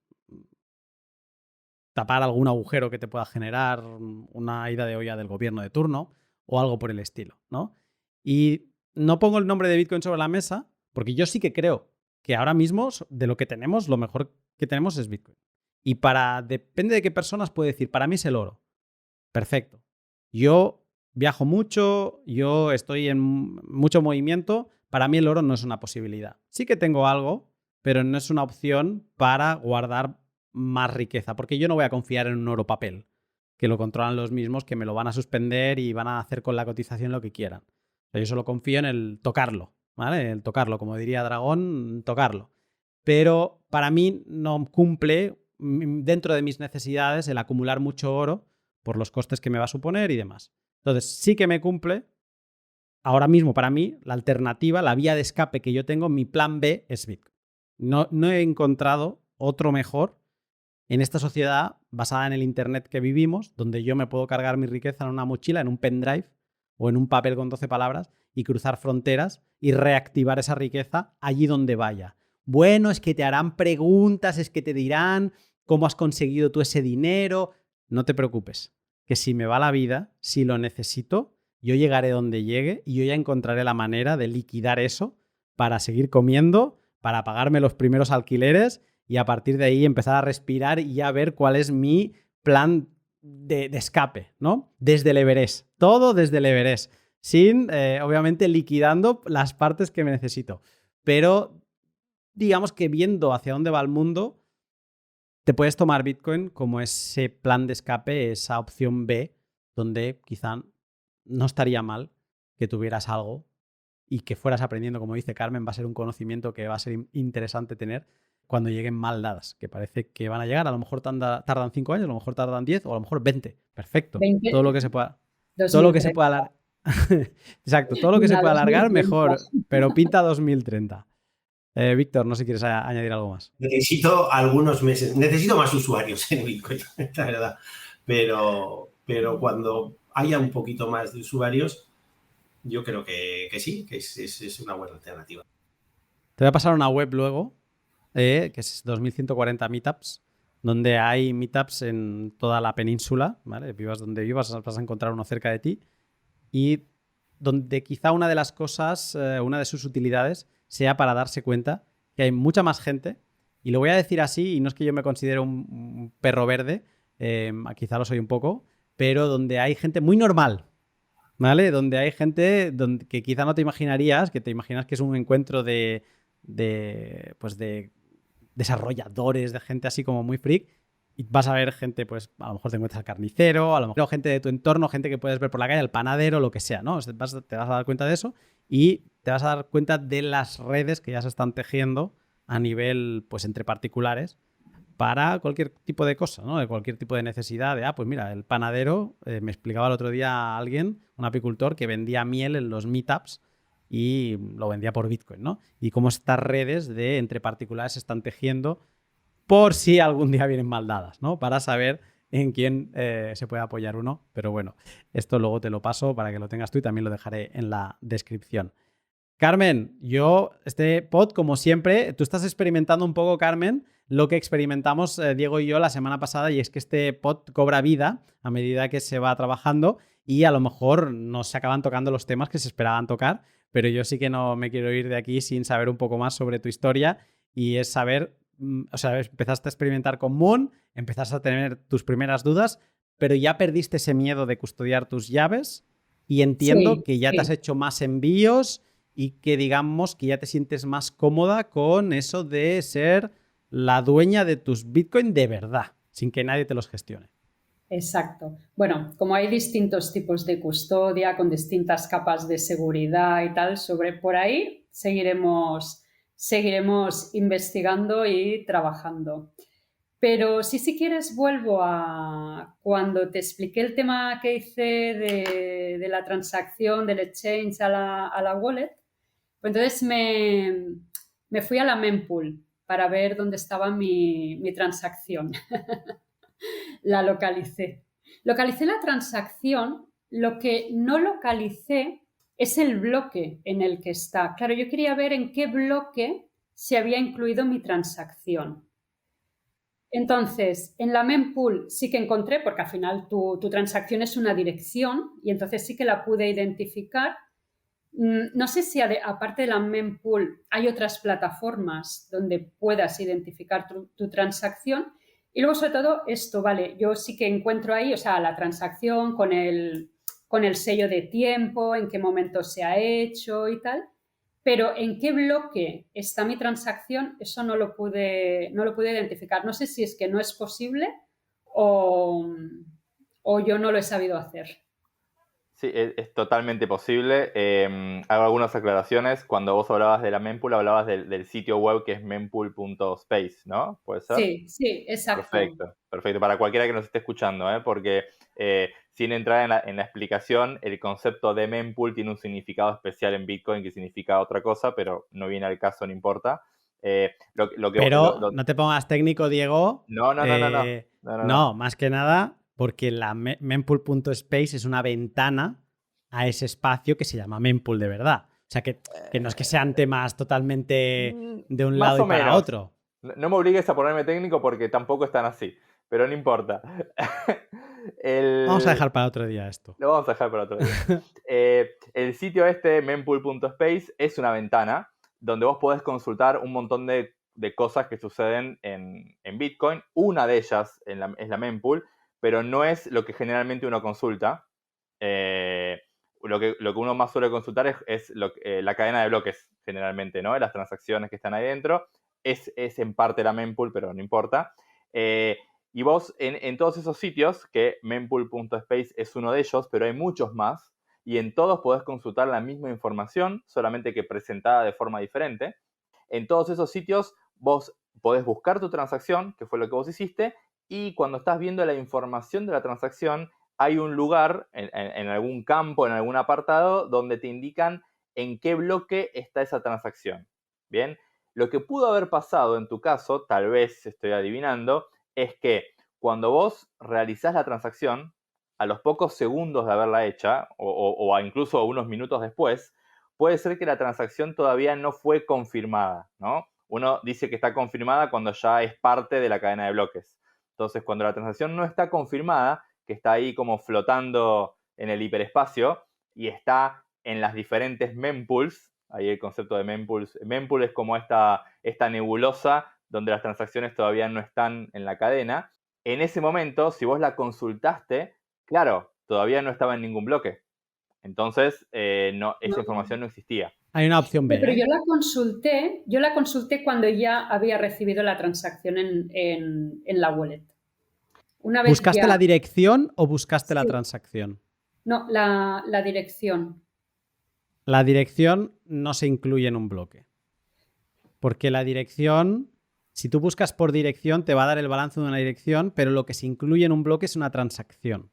tapar algún agujero que te pueda generar una ida de olla del gobierno de turno o algo por el estilo, ¿no? Y no pongo el nombre de Bitcoin sobre la mesa porque yo sí que creo que ahora mismo de lo que tenemos, lo mejor que tenemos es Bitcoin. Y depende de qué personas puede decir, para mí es el oro. Perfecto. Yo viajo mucho, yo estoy en mucho movimiento, para mí el oro no es una posibilidad. Sí que tengo algo, pero no es una opción para guardar más riqueza, porque yo no voy a confiar en un oro papel, que lo controlan los mismos, que me lo van a suspender y van a hacer con la cotización lo que quieran. O sea, yo solo confío en el tocarlo, ¿vale? El tocarlo, como diría Dragón, tocarlo. Pero para mí no cumple dentro de mis necesidades el acumular mucho oro por los costes que me va a suponer y demás. Entonces, sí que me cumple. Ahora mismo, para mí, la alternativa, la vía de escape que yo tengo, mi plan B es Bitcoin. No he encontrado otro mejor en esta sociedad basada en el Internet que vivimos, donde yo me puedo cargar mi riqueza en una mochila, en un pendrive o en un papel con 12 palabras y cruzar fronteras y reactivar esa riqueza allí donde vaya. Bueno, es que te harán preguntas, es que te dirán cómo has conseguido tú ese dinero. No te preocupes, que si me va la vida, si lo necesito, yo llegaré donde llegue y yo ya encontraré la manera de liquidar eso para seguir comiendo, para pagarme los primeros alquileres y a partir de ahí empezar a respirar y ya ver cuál es mi plan de escape, ¿no? Desde el Everest, todo desde el Everest, sin, obviamente, liquidando las partes que me necesito. Pero digamos que viendo hacia dónde va el mundo, te puedes tomar Bitcoin como ese plan de escape, esa opción B, donde quizá no estaría mal que tuvieras algo y que fueras aprendiendo, como dice Carmen, va a ser un conocimiento que va a ser interesante tener cuando lleguen mal dadas, que parece que van a llegar. A lo mejor tardan 5 años, a lo mejor tardan 10 o a lo mejor 20. Perfecto. 20, todo lo que se pueda. 2030. Todo lo que se pueda alargar. Exacto, todo lo que se pueda alargar, 2030. mejor. Pero pinta 2030. Víctor, no sé si quieres añadir algo más. Necesito algunos meses, necesito más usuarios en Bitcoin, la verdad. Pero cuando haya un poquito más de usuarios, yo creo que sí, que es una buena alternativa. Te voy a pasar una web luego, que es 2140 Meetups, donde hay meetups en toda la península, ¿vale? Vivas donde vivas, vas a encontrar uno cerca de ti. Y donde quizá una de las cosas, una de sus utilidades, sea para darse cuenta que hay mucha más gente, y lo voy a decir así, y no es que yo me considere un perro verde, quizá lo soy un poco, pero donde hay gente muy normal, ¿vale? Donde hay gente que quizá no te imaginarías, que te imaginas que es un encuentro de desarrolladores, de gente así como muy freak, y vas a ver gente, pues a lo mejor te encuentras al carnicero, a lo mejor gente de tu entorno, gente que puedes ver por la calle, el panadero, lo que sea, ¿no? Te vas a dar cuenta de eso y te vas a dar cuenta de las redes que ya se están tejiendo a nivel, pues entre particulares, para cualquier tipo de cosa, ¿no? De cualquier tipo de necesidad. Pues mira, el panadero, me explicaba el otro día a alguien, un apicultor, que vendía miel en los meetups y lo vendía por Bitcoin, ¿no? Y cómo estas redes de entre particulares se están tejiendo por si algún día vienen mal dadas, ¿no? Para saber en quién se puede apoyar uno. Pero bueno, esto luego te lo paso para que lo tengas tú y también lo dejaré en la descripción. Carmen, este pod, como siempre, tú estás experimentando un poco, Carmen, lo que experimentamos Diego y yo la semana pasada, y es que este pod cobra vida a medida que se va trabajando y a lo mejor no se acaban tocando los temas que se esperaban tocar, pero yo sí que no me quiero ir de aquí sin saber un poco más sobre tu historia, y es saber, o sea, empezaste a experimentar con Moon, empezaste a tener tus primeras dudas, pero ya perdiste ese miedo de custodiar tus llaves y entiendo que ya te has hecho más envíos y que digamos que ya te sientes más cómoda con eso de ser la dueña de tus Bitcoin de verdad, sin que nadie te los gestione. Exacto. Bueno, como hay distintos tipos de custodia con distintas capas de seguridad y tal, por ahí seguiremos investigando y trabajando. Pero si quieres vuelvo a cuando te expliqué el tema que hice de la transacción del exchange a la wallet. Pues entonces me fui a la mempool para ver dónde estaba mi transacción. La localicé. Localicé la transacción, lo que no localicé es el bloque en el que está. Claro, yo quería ver en qué bloque se había incluido mi transacción. Entonces, en la mempool sí que encontré, porque al final tu transacción es una dirección y entonces sí que la pude identificar. No sé si aparte de la mempool hay otras plataformas donde puedas identificar tu transacción. Y luego, sobre todo, esto, vale, yo sí que encuentro ahí, o sea, la transacción con el sello de tiempo, en qué momento se ha hecho y tal. Pero en qué bloque está mi transacción, eso no lo pude identificar. No sé si es que no es posible o yo no lo he sabido hacer. Sí, es totalmente posible. Hago algunas aclaraciones. Cuando vos hablabas de la mempool, hablabas del sitio web que es mempool.space, ¿no? ¿Puede ser? Sí, exacto. Perfecto. Para cualquiera que nos esté escuchando, porque sin entrar en la explicación, el concepto de mempool tiene un significado especial en Bitcoin que significa otra cosa, pero no viene al caso, no importa. No te pongas técnico, Diego. No. Más que nada porque la mempool.space es una ventana a ese espacio que se llama mempool de verdad. O sea, que no es que sean temas totalmente de un lado y para otro. No me obligues a ponerme técnico porque tampoco están así, pero no importa. Vamos a dejar para otro día esto. Lo vamos a dejar para otro día. El sitio mempool.space, es una ventana donde vos podés consultar un montón de cosas que suceden en Bitcoin. Una de ellas es la mempool, pero no es lo que generalmente uno consulta. Lo que uno más suele consultar es la cadena de bloques, generalmente, ¿no? Las transacciones que están ahí dentro. Es en parte la mempool, pero no importa. Y vos en todos esos sitios, que mempool.space es uno de ellos, pero hay muchos más, y en todos podés consultar la misma información, solamente que presentada de forma diferente. En todos esos sitios vos podés buscar tu transacción, que fue lo que vos hiciste, y cuando estás viendo la información de la transacción, hay un lugar, en algún campo, en algún apartado, donde te indican en qué bloque está esa transacción. Bien, lo que pudo haber pasado en tu caso, tal vez estoy adivinando, es que cuando vos realizás la transacción, a los pocos segundos de haberla hecha, o incluso unos minutos después, puede ser que la transacción todavía no fue confirmada, ¿no? Uno dice que está confirmada cuando ya es parte de la cadena de bloques. Entonces, cuando la transacción no está confirmada, que está ahí como flotando en el hiperespacio y está en las diferentes mempools, ahí el concepto de mempools. Mempool es como esta nebulosa donde las transacciones todavía no están en la cadena. En ese momento, si vos la consultaste, claro, todavía no estaba en ningún bloque. Entonces, esa información no existía. Hay una opción B. Pero yo la consulté cuando ya había recibido la transacción en la wallet. Una vez ¿Buscaste la dirección o buscaste la Sí. transacción? No, la dirección. La dirección no se incluye en un bloque. Porque la dirección, si tú buscas por dirección, te va a dar el balance de una dirección, pero lo que se incluye en un bloque es una transacción.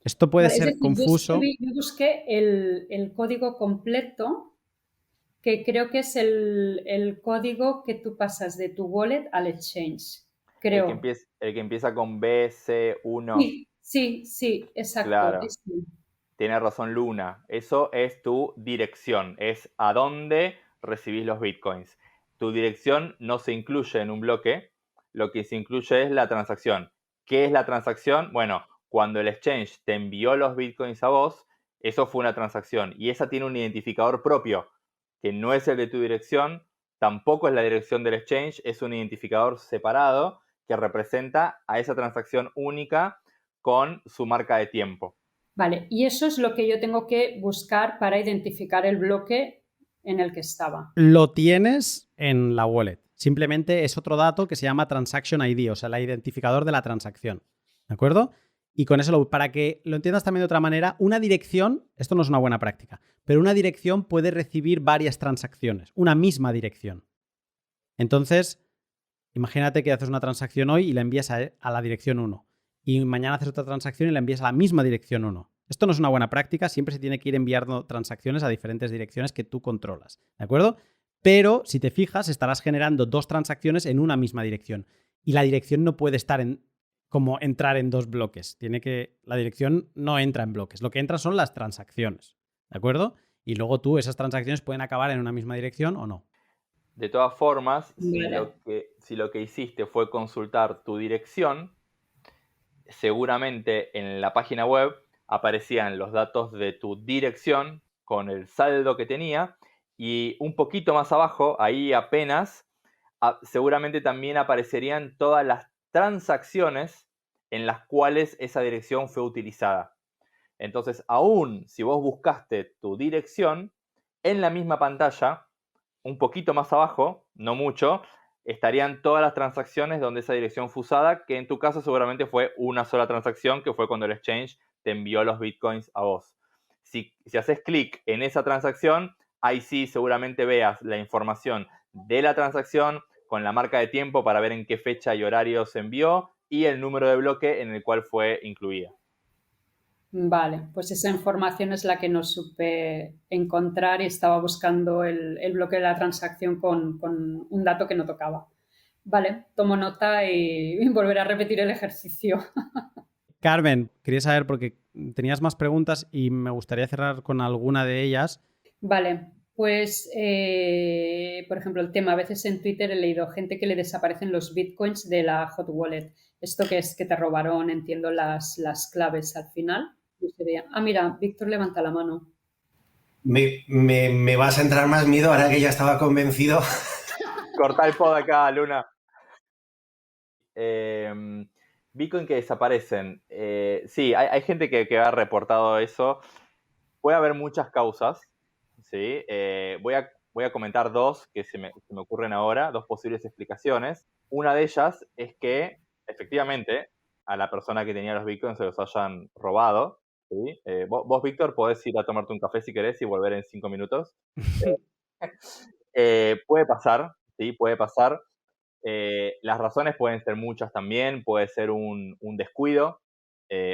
Esto puede ser confuso. Yo busqué el código completo, que creo que es el código que tú pasas de tu wallet al exchange. Creo. El que empieza con BC1. Sí, exacto. Claro. Tiene razón Luna. Eso es tu dirección. Es a dónde recibís los bitcoins. Tu dirección no se incluye en un bloque. Lo que se incluye es la transacción. ¿Qué es la transacción? Bueno, cuando el exchange te envió los bitcoins a vos, eso fue una transacción. Y esa tiene un identificador propio, que no es el de tu dirección, tampoco es la dirección del exchange, es un identificador separado que representa a esa transacción única con su marca de tiempo. Vale, y eso es lo que yo tengo que buscar para identificar el bloque en el que estaba. Lo tienes en la wallet. Simplemente es otro dato que se llama Transaction ID, o sea, el identificador de la transacción. ¿De acuerdo? Y con eso, para que lo entiendas también de otra manera, una dirección, esto no es una buena práctica, pero una dirección puede recibir varias transacciones, una misma dirección. Entonces, imagínate que haces una transacción hoy y la envías a la dirección 1. Y mañana haces otra transacción y la envías a la misma dirección 1. Esto no es una buena práctica, siempre se tiene que ir enviando transacciones a diferentes direcciones que tú controlas, ¿de acuerdo? Pero si te fijas, estarás generando dos transacciones en una misma dirección. Y la dirección no puede estar como entrar en dos bloques. La dirección no entra en bloques. Lo que entra son las transacciones, ¿de acuerdo? y luego tú, esas transacciones pueden acabar en una misma dirección o no. De todas formas, Vale. si lo que hiciste fue consultar tu dirección, seguramente en la página web aparecían los datos de tu dirección con el saldo que tenía, y un poquito más abajo, ahí apenas, seguramente también aparecerían todas las transacciones en las cuales esa dirección fue utilizada. Entonces, aún si vos buscaste tu dirección, en la misma pantalla, un poquito más abajo, no mucho, estarían todas las transacciones donde esa dirección fue usada, que en tu caso seguramente fue una sola transacción, que fue cuando el exchange te envió los bitcoins a vos. Si haces clic en esa transacción, ahí sí seguramente veas la información de la transacción con la marca de tiempo para ver en qué fecha y horario se envió y el número de bloque en el cual fue incluida. Vale, pues esa información es la que no supe encontrar y estaba buscando el bloque de la transacción con un dato que no tocaba. Vale, tomo nota y volveré a repetir el ejercicio. Carmen, quería saber, porque tenías más preguntas y me gustaría cerrar con alguna de ellas. Vale, pues, por ejemplo, el tema, a veces en Twitter he leído gente que le desaparecen los bitcoins de la hot wallet. ¿Esto qué es? Que te robaron, entiendo, las claves al final. Mira, Víctor levanta la mano. Me vas a entrar más miedo ahora que ya estaba convencido. Corta el pod acá, Luna. Bitcoin que desaparecen. Sí, hay gente que ha reportado eso. Puede haber muchas causas, ¿sí? Voy a comentar dos que se me ocurren ahora, dos posibles explicaciones. Una de ellas es que, efectivamente, a la persona que tenía los bitcoins se los hayan robado, ¿sí? Vos, Víctor, podés ir a tomarte un café si querés y volver en 5 minutos. Puede pasar, ¿sí? Puede pasar. Las razones pueden ser muchas también, puede ser un descuido,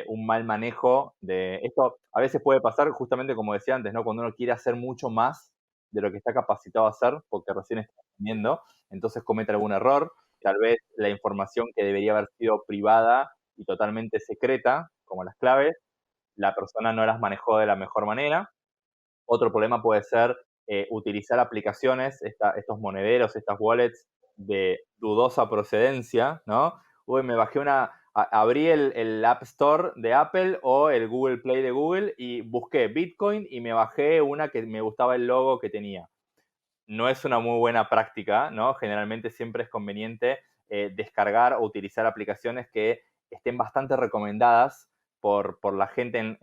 un mal manejo de esto. A veces puede pasar justamente como decía antes, ¿no? Cuando uno quiere hacer mucho más de lo que está capacitado a hacer, porque recién está aprendiendo, entonces comete algún error. Tal vez la información que debería haber sido privada y totalmente secreta, como las claves, la persona no las manejó de la mejor manera. Otro problema puede ser utilizar aplicaciones, estos monederos, estas wallets de dudosa procedencia, ¿no? Uy, me bajé abrí el App Store de Apple o el Google Play de Google y busqué Bitcoin y me bajé una que me gustaba el logo que tenía. No es una muy buena práctica, ¿no? Generalmente siempre es conveniente descargar o utilizar aplicaciones que estén bastante recomendadas por la gente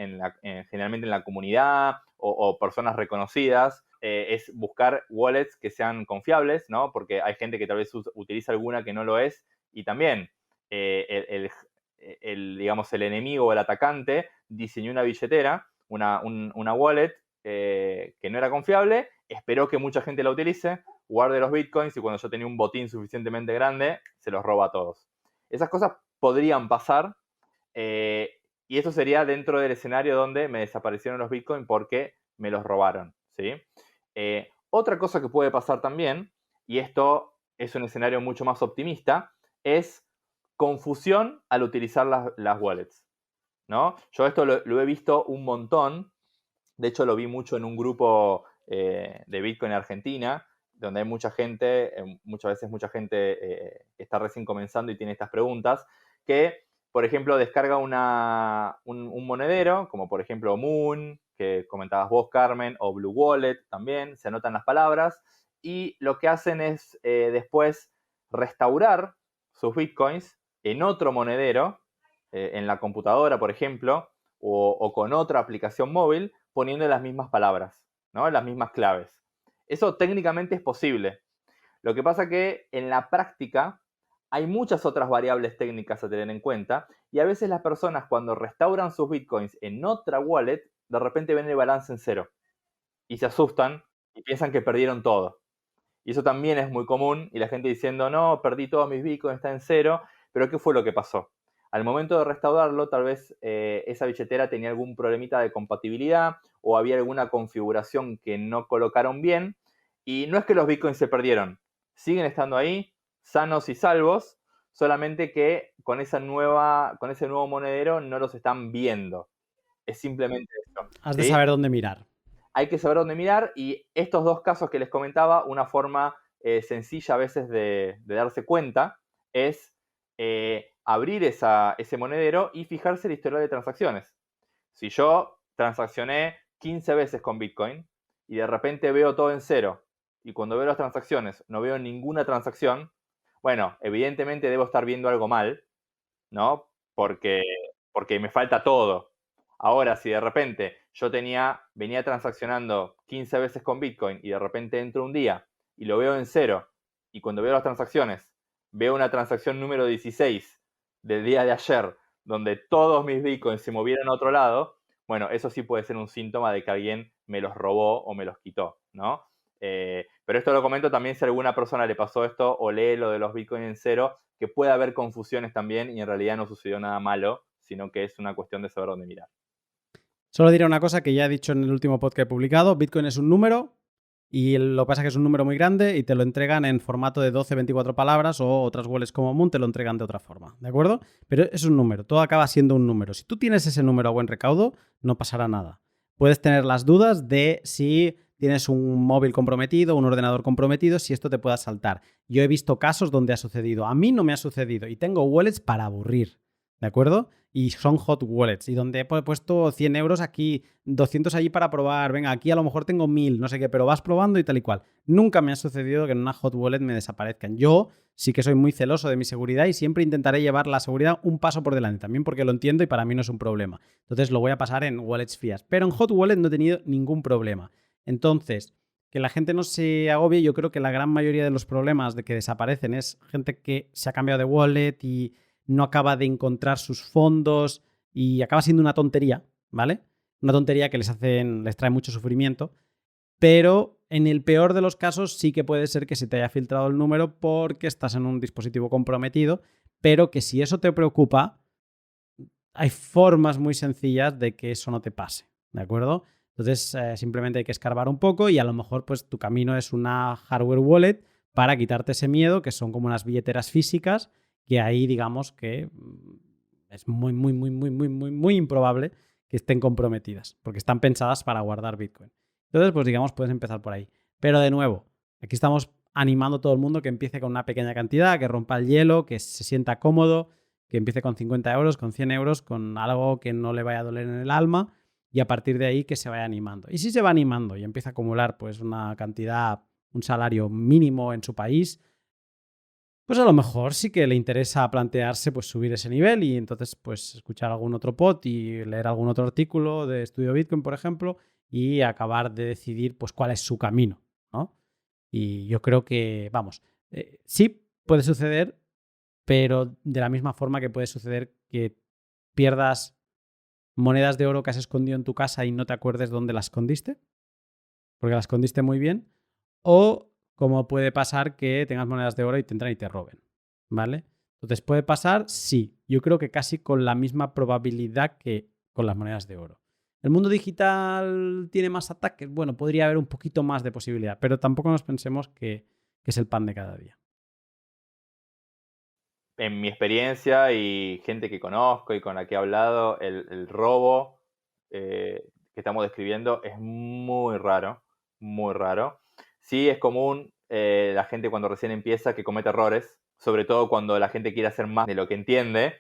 generalmente en la comunidad o personas reconocidas. Es buscar wallets que sean confiables, ¿no? Porque hay gente que tal vez utiliza alguna que no lo es, y también digamos, el enemigo o el atacante diseñó una billetera, una wallet que no era confiable, esperó que mucha gente la utilice, guarde los bitcoins y cuando yo tenía un botín suficientemente grande, se los roba a todos. Esas cosas podrían pasar, y eso sería dentro del escenario donde me desaparecieron los bitcoins porque me los robaron, ¿sí? Otra cosa que puede pasar también, y esto es un escenario mucho más optimista, es confusión al utilizar las wallets, ¿no? Yo esto lo he visto un montón. De hecho, lo vi mucho en un grupo de Bitcoin Argentina, donde hay mucha gente, muchas veces mucha gente que está recién comenzando y tiene estas preguntas, que, por ejemplo, descarga un monedero, como por ejemplo Moon, que comentabas vos, Carmen, o Blue Wallet también, se anotan las palabras, y lo que hacen es después restaurar sus Bitcoins en otro monedero, en la computadora, por ejemplo, o con otra aplicación móvil, poniendo las mismas palabras, ¿no? Las mismas claves. Eso técnicamente es posible. Lo que pasa que en la práctica hay muchas otras variables técnicas a tener en cuenta, y a veces las personas cuando restauran sus bitcoins en otra wallet, de repente ven el balance en cero y se asustan y piensan que perdieron todo. Y eso también es muy común, y la gente diciendo, no, perdí todos mis bitcoins, está en cero, pero ¿qué fue lo que pasó? Al momento de restaurarlo, tal vez esa billetera tenía algún problemita de compatibilidad o había alguna configuración que no colocaron bien, y no es que los bitcoins se perdieron, siguen estando ahí, sanos y salvos, solamente que con ese nuevo monedero no los están viendo. Es simplemente eso. Has de ¿sí? saber dónde mirar. hay que saber dónde mirar, y estos dos casos que les comentaba, una forma sencilla a veces de darse cuenta es abrir ese monedero y fijarse el historial de transacciones. Si yo transaccioné 15 veces con Bitcoin y de repente veo todo en cero, y cuando veo las transacciones no veo ninguna transacción, bueno, evidentemente debo estar viendo algo mal, ¿no? Porque me falta todo. Ahora, si de repente yo venía transaccionando 15 veces con Bitcoin y de repente entro un día y lo veo en cero, y cuando veo las transacciones veo una transacción número 16 del día de ayer, donde todos mis Bitcoins se movieron a otro lado, bueno, eso sí puede ser un síntoma de que alguien me los robó o me los quitó, ¿no? Pero esto lo comento también si a alguna persona le pasó esto o lee lo de los Bitcoin en cero, que puede haber confusiones también y en realidad no sucedió nada malo, sino que es una cuestión de saber dónde mirar. Solo diré una cosa que ya he dicho en el último podcast que he publicado. Bitcoin es un número y lo que pasa es que es un número muy grande y te lo entregan en formato de 12, 24 palabras, o otras wallets como Moon te lo entregan de otra forma, ¿de acuerdo? Pero es un número, todo acaba siendo un número. Si tú tienes ese número a buen recaudo, no pasará nada. Puedes tener las dudas de si tienes un móvil comprometido, un ordenador comprometido, si esto te pueda saltar. Yo he visto casos donde ha sucedido. A mí no me ha sucedido y tengo wallets para aburrir, ¿de acuerdo? Y son hot wallets y donde he puesto 100 euros aquí, 200 allí para probar, venga, aquí a lo mejor tengo 1000, no sé qué, pero vas probando y tal y cual. Nunca me ha sucedido que en una hot wallet me desaparezcan. Yo sí que soy muy celoso de mi seguridad y siempre intentaré llevar la seguridad un paso por delante, también porque lo entiendo y para mí no es un problema. Entonces lo voy a pasar en wallets frías, pero en hot wallet no he tenido ningún problema. Entonces, que la gente no se agobie, yo creo que la gran mayoría de los problemas de que desaparecen es gente que se ha cambiado de wallet y no acaba de encontrar sus fondos y acaba siendo una tontería, ¿vale? Una tontería que les trae mucho sufrimiento, pero en el peor de los casos sí que puede ser que se te haya filtrado el número porque estás en un dispositivo comprometido, pero que si eso te preocupa, hay formas muy sencillas de que eso no te pase, ¿de acuerdo? Entonces simplemente hay que escarbar un poco y a lo mejor pues tu camino es una hardware wallet para quitarte ese miedo, que son como unas billeteras físicas, que ahí digamos que es muy, muy, muy, muy, muy, muy, muy improbable que estén comprometidas, porque están pensadas para guardar Bitcoin. Entonces, pues digamos, puedes empezar por ahí. Pero de nuevo, aquí estamos animando a todo el mundo que empiece con una pequeña cantidad, que rompa el hielo, que se sienta cómodo, que empiece con 50 euros, con 100 euros, con algo que no le vaya a doler en el alma, y a partir de ahí que se vaya animando. Y si se va animando y empieza a acumular pues una cantidad, un salario mínimo en su país, pues a lo mejor sí que le interesa plantearse pues subir ese nivel y entonces pues escuchar algún otro pod y leer algún otro artículo de Estudio Bitcoin, por ejemplo, y acabar de decidir pues cuál es su camino, ¿no? Y yo creo que, vamos, sí puede suceder, pero de la misma forma que puede suceder que pierdas monedas de oro que has escondido en tu casa y no te acuerdes dónde las escondiste, porque las escondiste muy bien, o como puede pasar que tengas monedas de oro y te entran y te roben, ¿vale? Entonces, ¿puede pasar? Sí. Yo creo que casi con la misma probabilidad que con las monedas de oro. ¿El mundo digital tiene más ataques? Bueno, podría haber un poquito más de posibilidad, pero tampoco nos pensemos que es el pan de cada día. En mi experiencia y gente que conozco y con la que he hablado, el robo que estamos describiendo es muy raro, muy raro. Sí es común la gente cuando recién empieza que comete errores, sobre todo cuando la gente quiere hacer más de lo que entiende,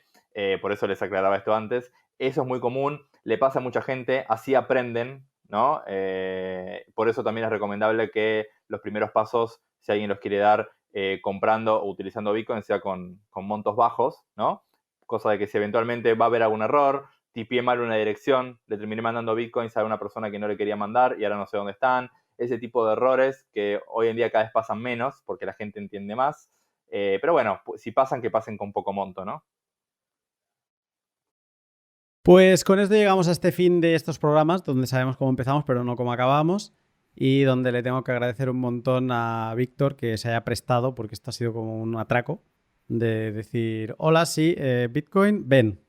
por eso les aclaraba esto antes. Eso es muy común, le pasa a mucha gente, así aprenden, ¿no? Por eso también es recomendable que los primeros pasos, si alguien los quiere dar comprando o utilizando Bitcoin, sea con montos bajos, ¿no? Cosa de que si eventualmente va a haber algún error, tipié mal una dirección, le terminé mandando Bitcoins a una persona que no le quería mandar y ahora no sé dónde están. Ese tipo de errores que hoy en día cada vez pasan menos porque la gente entiende más. Pero bueno, si pasan, que pasen con poco monto, ¿no? Pues con esto llegamos a este fin de estos programas, donde sabemos cómo empezamos, pero no cómo acabamos, y donde le tengo que agradecer un montón a Víctor que se haya prestado, porque esto ha sido como un atraco, de decir, hola, sí, Bitcoin, ven.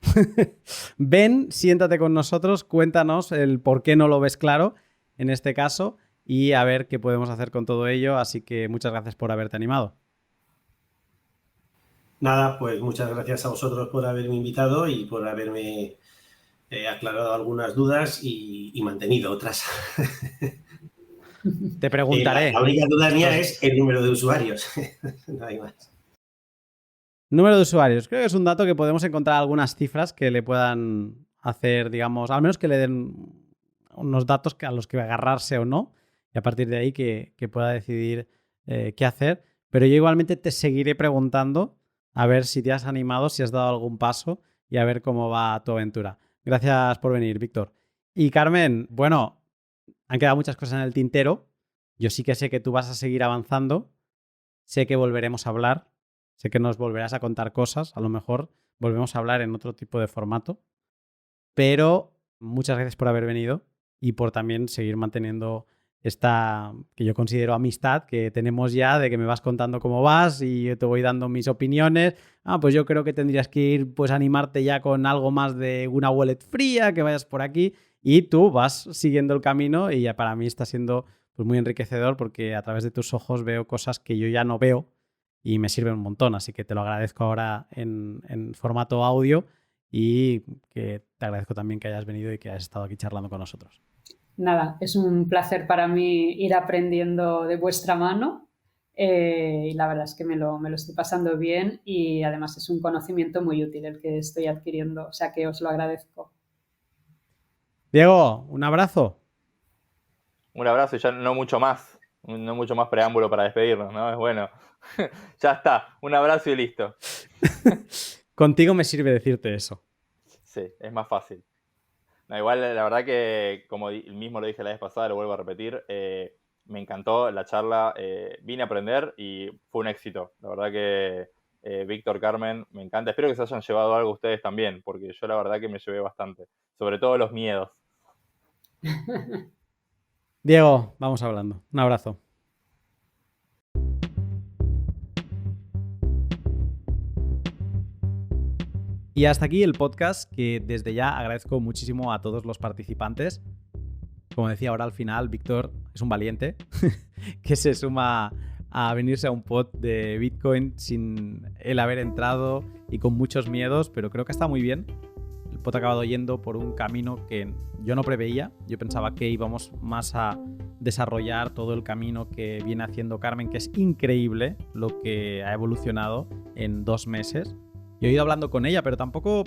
Ven, siéntate con nosotros, cuéntanos el por qué no lo ves claro en este caso y a ver qué podemos hacer con todo ello. Así que muchas gracias por haberte animado. Nada, pues muchas gracias a vosotros por haberme invitado y por haberme He aclarado algunas dudas y mantenido otras. Te preguntaré. La única duda mía es el número de usuarios. No hay más. Número de usuarios. Creo que es un dato que podemos encontrar algunas cifras que le puedan hacer, digamos, al menos que le den unos datos a los que agarrarse o no, y a partir de ahí que pueda decidir qué hacer. Pero yo igualmente te seguiré preguntando a ver si te has animado, si has dado algún paso y a ver cómo va tu aventura. Gracias por venir, Víctor. Y Carmen, bueno, han quedado muchas cosas en el tintero. Yo sí que sé que tú vas a seguir avanzando. Sé que volveremos a hablar. Sé que nos volverás a contar cosas. A lo mejor volvemos a hablar en otro tipo de formato. Pero muchas gracias por haber venido y por también seguir manteniendo esta, que yo considero amistad, que tenemos ya, de que me vas contando cómo vas y yo te voy dando mis opiniones. Pues yo creo que tendrías que ir, pues animarte ya con algo más de una wallet fría, que vayas por aquí y tú vas siguiendo el camino y ya para mí está siendo pues muy enriquecedor porque a través de tus ojos veo cosas que yo ya no veo y me sirven un montón. Así que te lo agradezco ahora en formato audio y que te agradezco también que hayas venido y que hayas estado aquí charlando con nosotros. Nada, es un placer para mí ir aprendiendo de vuestra mano y la verdad es que me lo estoy pasando bien y además es un conocimiento muy útil el que estoy adquiriendo, o sea que os lo agradezco. Diego, un abrazo. Un abrazo y ya no mucho más preámbulo para despedirnos, ¿no? Es bueno. Ya está, un abrazo y listo. Contigo me sirve decirte eso. Sí, es más fácil. No, igual, la verdad que, como mismo lo dije la vez pasada, lo vuelvo a repetir, me encantó la charla, vine a aprender y fue un éxito. La verdad que Víctor, Carmen, me encanta. Espero que se hayan llevado algo ustedes también, porque yo la verdad que me llevé bastante. Sobre todo los miedos. Diego, vamos hablando. Un abrazo. Y hasta aquí el podcast, que desde ya agradezco muchísimo a todos los participantes. Como decía ahora al final, Víctor es un valiente que se suma a venirse a un pod de Bitcoin sin él haber entrado y con muchos miedos, pero creo que está muy bien. El pod ha acabado yendo por un camino que yo no preveía. Yo pensaba que íbamos más a desarrollar todo el camino que viene haciendo Carmen, que es increíble lo que ha evolucionado en 2 meses. Yo he ido hablando con ella, pero tampoco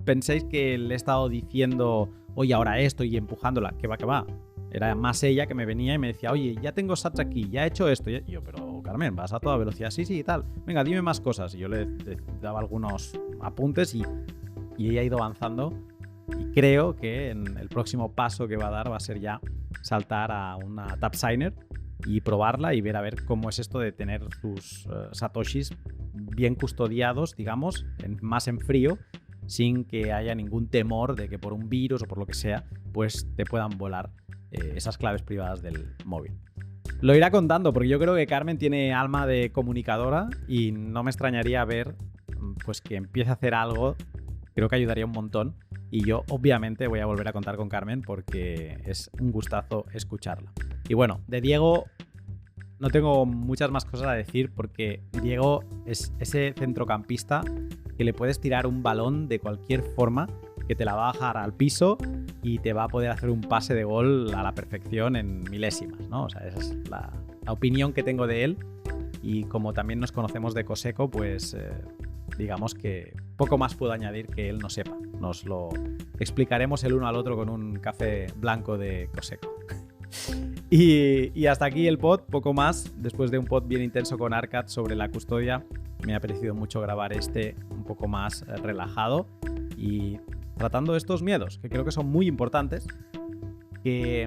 penséis que le he estado diciendo, oye, ahora esto y empujándola. Que va. Era más ella que me venía y me decía, oye, ya tengo sats aquí, ya he hecho esto. Y yo, pero Carmen, vas a toda velocidad. Sí, y tal. Venga, dime más cosas. Y yo le daba algunos apuntes y ella ha ido avanzando. Y creo que en el próximo paso que va a dar va a ser ya saltar a una TapSigner y probarla y ver a ver cómo es esto de tener tus satoshis bien custodiados, digamos, más en frío, sin que haya ningún temor de que por un virus o por lo que sea, pues te puedan volar esas claves privadas del móvil. Lo irá contando porque yo creo que Carmen tiene alma de comunicadora y no me extrañaría ver pues que empiece a hacer algo. Creo que ayudaría un montón y yo obviamente voy a volver a contar con Carmen porque es un gustazo escucharla. Y bueno, de Diego no tengo muchas más cosas a decir porque Diego es ese centrocampista que le puedes tirar un balón de cualquier forma que te la va a bajar al piso y te va a poder hacer un pase de gol a la perfección en milésimas, ¿no? O sea, esa es la opinión que tengo de él y como también nos conocemos de Coseco, pues digamos que poco más puedo añadir que él no sepa. Nos lo explicaremos el uno al otro con un café blanco de Coseco. Y hasta aquí el pod, poco más. Después de un pod bien intenso con Arcad sobre la custodia, me ha parecido mucho grabar un poco más relajado y tratando estos miedos, que creo que son muy importantes, que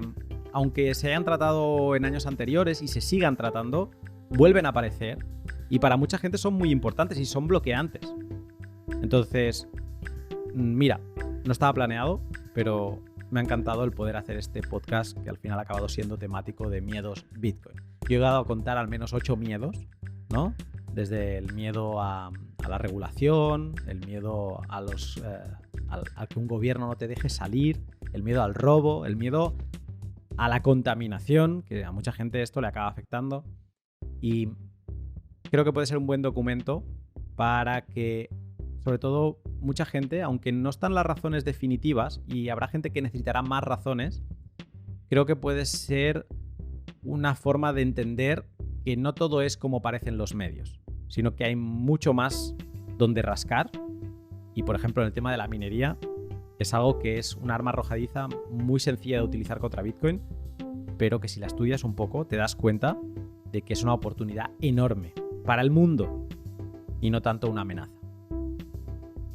aunque se hayan tratado en años anteriores y se sigan tratando, vuelven a aparecer y para mucha gente son muy importantes y son bloqueantes. Entonces, mira, no estaba planeado, pero me ha encantado el poder hacer este podcast que al final ha acabado siendo temático de miedos Bitcoin. Yo he llegado a contar al menos 8 miedos, ¿no? Desde el miedo a la regulación, el miedo a que un gobierno no te deje salir, el miedo al robo, el miedo a la contaminación, que a mucha gente esto le acaba afectando. Y creo que puede ser un buen documento para que sobre todo mucha gente, aunque no están las razones definitivas y habrá gente que necesitará más razones, creo que puede ser una forma de entender que no todo es como parecen los medios, sino que hay mucho más donde rascar. Y por ejemplo, en el tema de la minería, es algo que es un arma arrojadiza muy sencilla de utilizar contra Bitcoin, pero que si la estudias un poco te das cuenta de que es una oportunidad enorme para el mundo y no tanto una amenaza.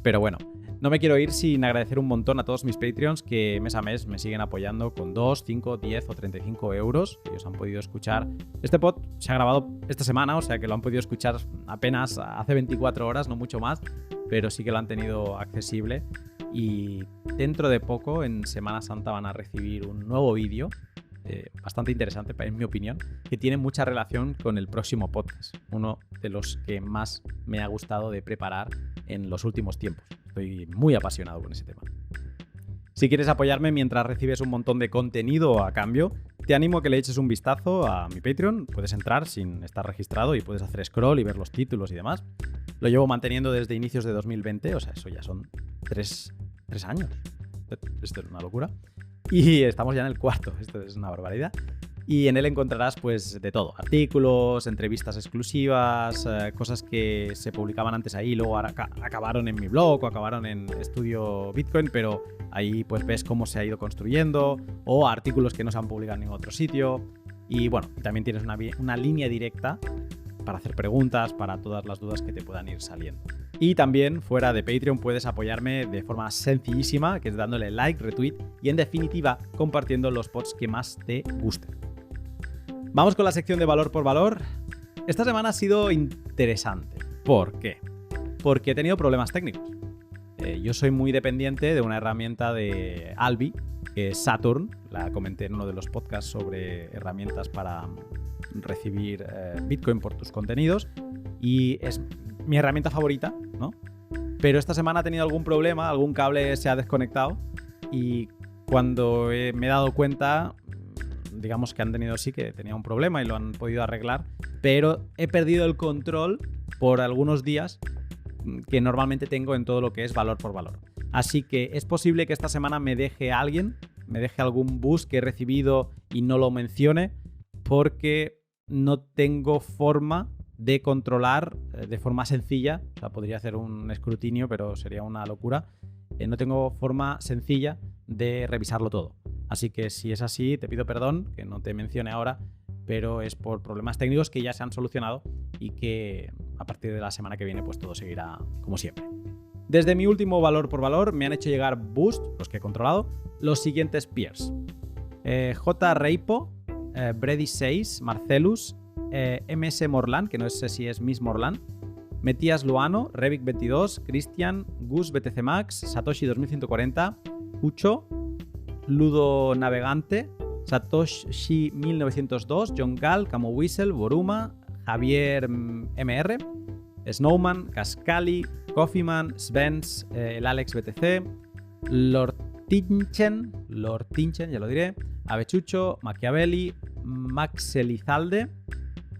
Pero bueno, no me quiero ir sin agradecer un montón a todos mis Patreons que mes a mes me siguen apoyando con 2, 5, 10 o 35 euros. Ellos han podido escuchar. Este pod se ha grabado esta semana, o sea que lo han podido escuchar apenas hace 24 horas, no mucho más, pero sí que lo han tenido accesible. Y dentro de poco, en Semana Santa, van a recibir un nuevo vídeo bastante interesante, en mi opinión, que tiene mucha relación con el próximo podcast, uno de los que más me ha gustado de preparar en los últimos tiempos. Estoy muy apasionado con ese tema. Si quieres apoyarme mientras recibes un montón de contenido a cambio, te animo a que le eches un vistazo a mi Patreon. Puedes entrar sin estar registrado y puedes hacer scroll y ver los títulos y demás. Lo llevo manteniendo desde inicios de 2020, o sea, eso ya son 3 años. Esto es una locura. Y estamos ya en el 4, esto es una barbaridad. Y en él encontrarás pues de todo, artículos, entrevistas exclusivas, cosas que se publicaban antes ahí, luego acabaron en mi blog o acabaron en Estudio Bitcoin, pero ahí pues ves cómo se ha ido construyendo, o artículos que no se han publicado en ningún otro sitio. Y bueno, también tienes una línea directa para hacer preguntas, para todas las dudas que te puedan ir saliendo. Y también fuera de Patreon puedes apoyarme de forma sencillísima, que es dándole like, retweet y en definitiva compartiendo los pods que más te gusten. Vamos con la sección de valor por valor. Esta semana ha sido interesante. ¿Por qué? Porque he tenido problemas técnicos. Yo soy muy dependiente de una herramienta de Alby, que es Saturn. La comenté en uno de los podcasts sobre herramientas para recibir Bitcoin por tus contenidos. Y es mi herramienta favorita, ¿no? Pero esta semana ha tenido algún problema, algún cable se ha desconectado y cuando me he dado cuenta, digamos que han tenido sí que tenía un problema y lo han podido arreglar, pero he perdido el control por algunos días que normalmente tengo en todo lo que es valor por valor. Así que es posible que esta semana me deje algún boost que he recibido y no lo mencione porque no tengo forma de controlar de forma sencilla, o sea, podría hacer un escrutinio, pero sería una locura. No tengo forma sencilla de revisarlo todo. Así que si es así, te pido perdón, que no te mencione ahora, pero es por problemas técnicos que ya se han solucionado y que a partir de la semana que viene pues todo seguirá como siempre. Desde mi último valor por valor me han hecho llegar boost, los que he controlado, los siguientes peers. J. Reipo, Brady 6, Marcelus, MS Morlan, que no sé si es Miss Morlan, Metías Luano, Revik 22, Cristian, Gus BTC Max, Satoshi 2140, Ucho, Ludo Navegante, Satoshi 1902, John Gal, Camo Whistle, Boruma, Javier MR, Snowman, Cascali, Coffeeman, Svens, el Alex BTC, Lord Tinchen, ya lo diré, Avechucho, Machiavelli, Max Elizalde,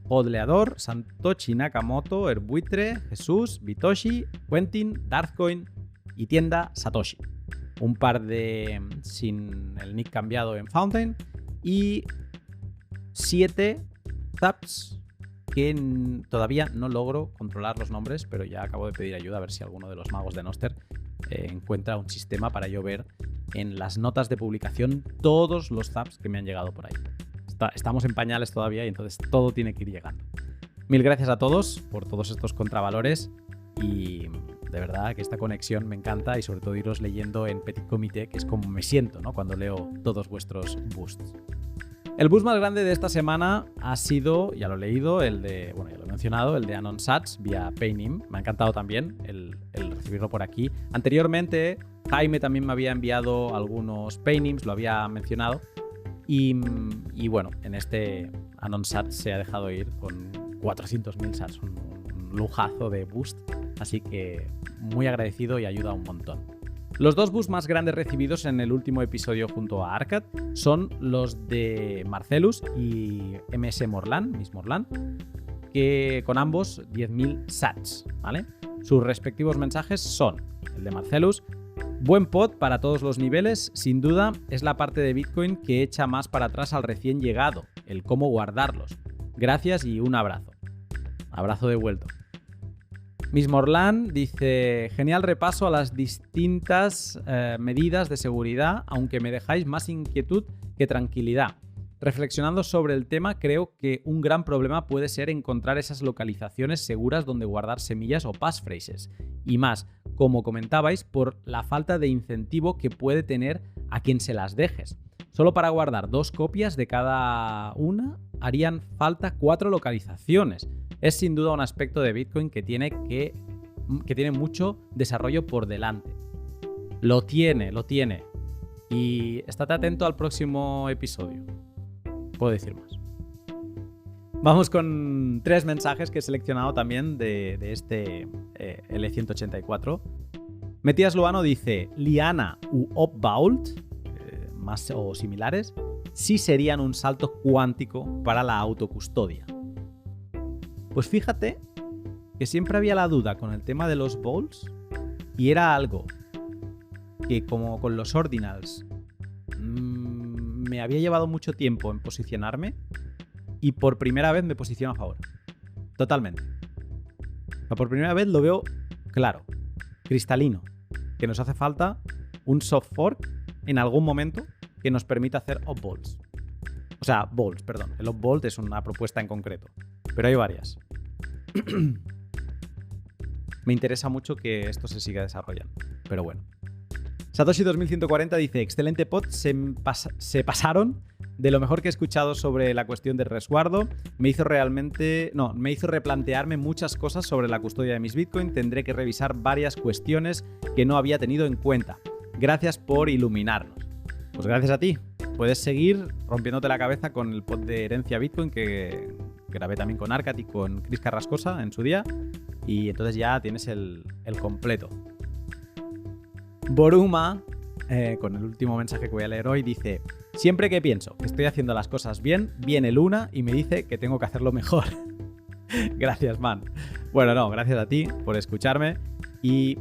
Odleador, Santochi Nakamoto, Herbuitre, Jesús, Bitoshi, Quentin, Darthcoin y Tienda Satoshi. Un par de sin el nick cambiado en Fountain y 7 zaps que todavía no logro controlar los nombres, pero ya acabo de pedir ayuda a ver si alguno de los magos de Noster encuentra un sistema para yo ver en las notas de publicación todos los zaps que me han llegado por ahí. Estamos en pañales todavía y entonces todo tiene que ir llegando. Mil gracias a todos por todos estos contravalores y de verdad que esta conexión me encanta y sobre todo iros leyendo en Petit Comité, que es como me siento, ¿no?, cuando leo todos vuestros boosts. El boost más grande de esta semana ha sido, ya lo he leído, ya lo he mencionado, el de AnonSats vía Paynim. Me ha encantado también el recibirlo por aquí. Anteriormente, Jaime también me había enviado algunos Paynims, lo había mencionado. Y bueno, en este AnonSats se ha dejado ir con 400.000 sats, un lujazo de boost. Así que muy agradecido y ayuda un montón. Los 2 boosts más grandes recibidos en el último episodio junto a Arcad son los de Marcelus y MS Morlan, Miss Morlan, que con ambos 10.000 sats, ¿vale? Sus respectivos mensajes son el de Marcelus: buen pod para todos los niveles, sin duda es la parte de Bitcoin que echa más para atrás al recién llegado, el cómo guardarlos. Gracias y un abrazo. Abrazo devuelto. Miss Morlan dice: genial repaso a las distintas medidas de seguridad, aunque me dejáis más inquietud que tranquilidad. Reflexionando sobre el tema, creo que un gran problema puede ser encontrar esas localizaciones seguras donde guardar semillas o passphrases. Y más, como comentabais, por la falta de incentivo que puede tener a quien se las dejes. Solo para guardar 2 copias de cada una harían falta 4 localizaciones. Es sin duda un aspecto de Bitcoin que tiene mucho desarrollo por delante. Lo tiene. Y estate atento al próximo episodio. Puedo decir más. Vamos con 3 mensajes que he seleccionado también de este L184. Matías Luano dice: Liana u Opvault, más o similares, sí serían un salto cuántico para la autocustodia. Pues fíjate que siempre había la duda con el tema de los vaults, y era algo que, como con los ordinals, me había llevado mucho tiempo en posicionarme, y por primera vez me posiciono a favor. Totalmente. Por primera vez lo veo claro, cristalino, que nos hace falta un soft fork en algún momento que nos permita hacer opvaults. O sea, vaults, perdón. El opvault es una propuesta en concreto, pero hay varias. Me interesa mucho que esto se siga desarrollando, pero bueno. Satoshi 2140 dice: excelente pod, se pasaron de lo mejor que he escuchado sobre la cuestión del resguardo. Me hizo replantearme muchas cosas sobre la custodia de mis Bitcoin. Tendré que revisar varias cuestiones que no había tenido en cuenta. Gracias por iluminarnos. Pues gracias a ti. Puedes seguir rompiéndote la cabeza con el pod de herencia Bitcoin que grabé también con Arcat y con Chris Carrascosa en su día. Y entonces ya tienes el completo. Boruma, con el último mensaje que voy a leer hoy, dice: siempre que pienso que estoy haciendo las cosas bien, viene Luna y me dice que tengo que hacerlo mejor. Gracias, man. Bueno, no, gracias a ti por escucharme. Y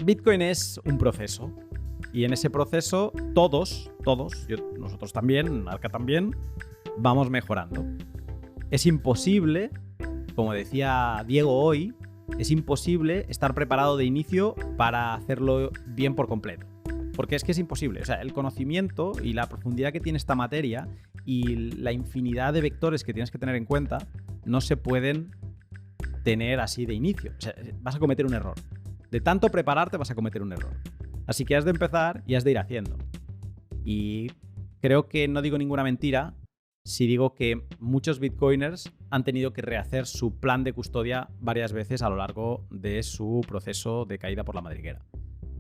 Bitcoin es un proceso. Y en ese proceso todos, nosotros también, Arca también, vamos mejorando. Es imposible, como decía Diego hoy, es imposible estar preparado de inicio para hacerlo bien por completo. Porque es que es imposible. O sea, el conocimiento y la profundidad que tiene esta materia y la infinidad de vectores que tienes que tener en cuenta no se pueden tener así de inicio. O sea, vas a cometer un error. De tanto prepararte vas a cometer un error. Así que has de empezar y has de ir haciendo. Y creo que no digo ninguna mentira si digo que muchos bitcoiners han tenido que rehacer su plan de custodia varias veces a lo largo de su proceso de caída por la madriguera.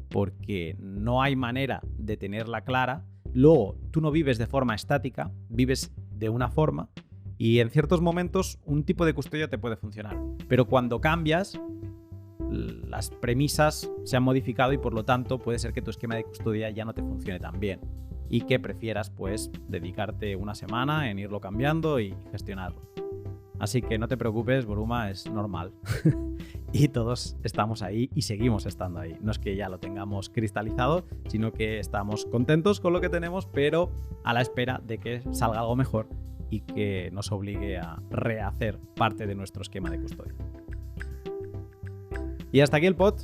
Porque no hay manera de tenerla clara. Luego, tú no vives de forma estática, vives de una forma y en ciertos momentos un tipo de custodia te puede funcionar. Pero cuando cambias, las premisas se han modificado y por lo tanto puede ser que tu esquema de custodia ya no te funcione tan bien y que prefieras pues dedicarte una semana en irlo cambiando y gestionarlo. Así que no te preocupes, Boruma, es normal. Y todos estamos ahí y seguimos estando ahí. No es que ya lo tengamos cristalizado, sino que estamos contentos con lo que tenemos, pero a la espera de que salga algo mejor y que nos obligue a rehacer parte de nuestro esquema de custodia. Y hasta aquí el pod,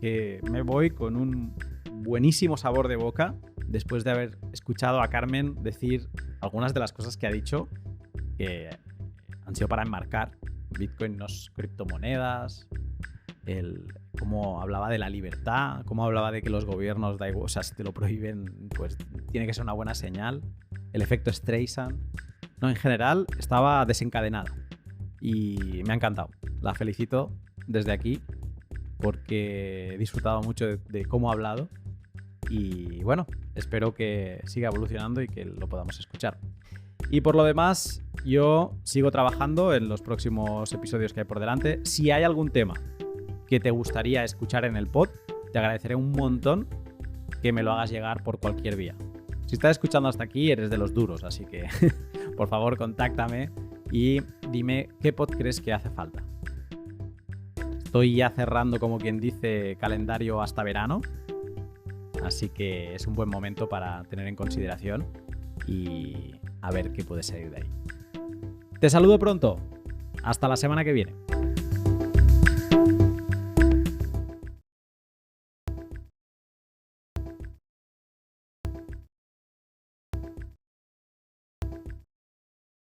que me voy con un buenísimo sabor de boca después de haber escuchado a Carmen decir algunas de las cosas que ha dicho, que han sido para enmarcar Bitcoin, no es criptomonedas, cómo hablaba de la libertad, cómo hablaba de que los gobiernos, da igual, o sea, si te lo prohíben, pues tiene que ser una buena señal, el efecto Streisand. No, en general estaba desencadenada y me ha encantado. La felicito desde aquí porque he disfrutado mucho de cómo ha hablado y bueno, espero que siga evolucionando y que lo podamos escuchar. Y por lo demás, yo sigo trabajando en los próximos episodios que hay por delante. Si hay algún tema que te gustaría escuchar en el pod, te agradeceré un montón que me lo hagas llegar por cualquier vía. Si estás escuchando hasta aquí, eres de los duros, así que por favor contáctame y dime qué pod crees que hace falta. Estoy ya cerrando, como quien dice, calendario hasta verano, así que es un buen momento para tener en consideración y a ver qué puede salir de ahí. Te saludo pronto. Hasta la semana que viene.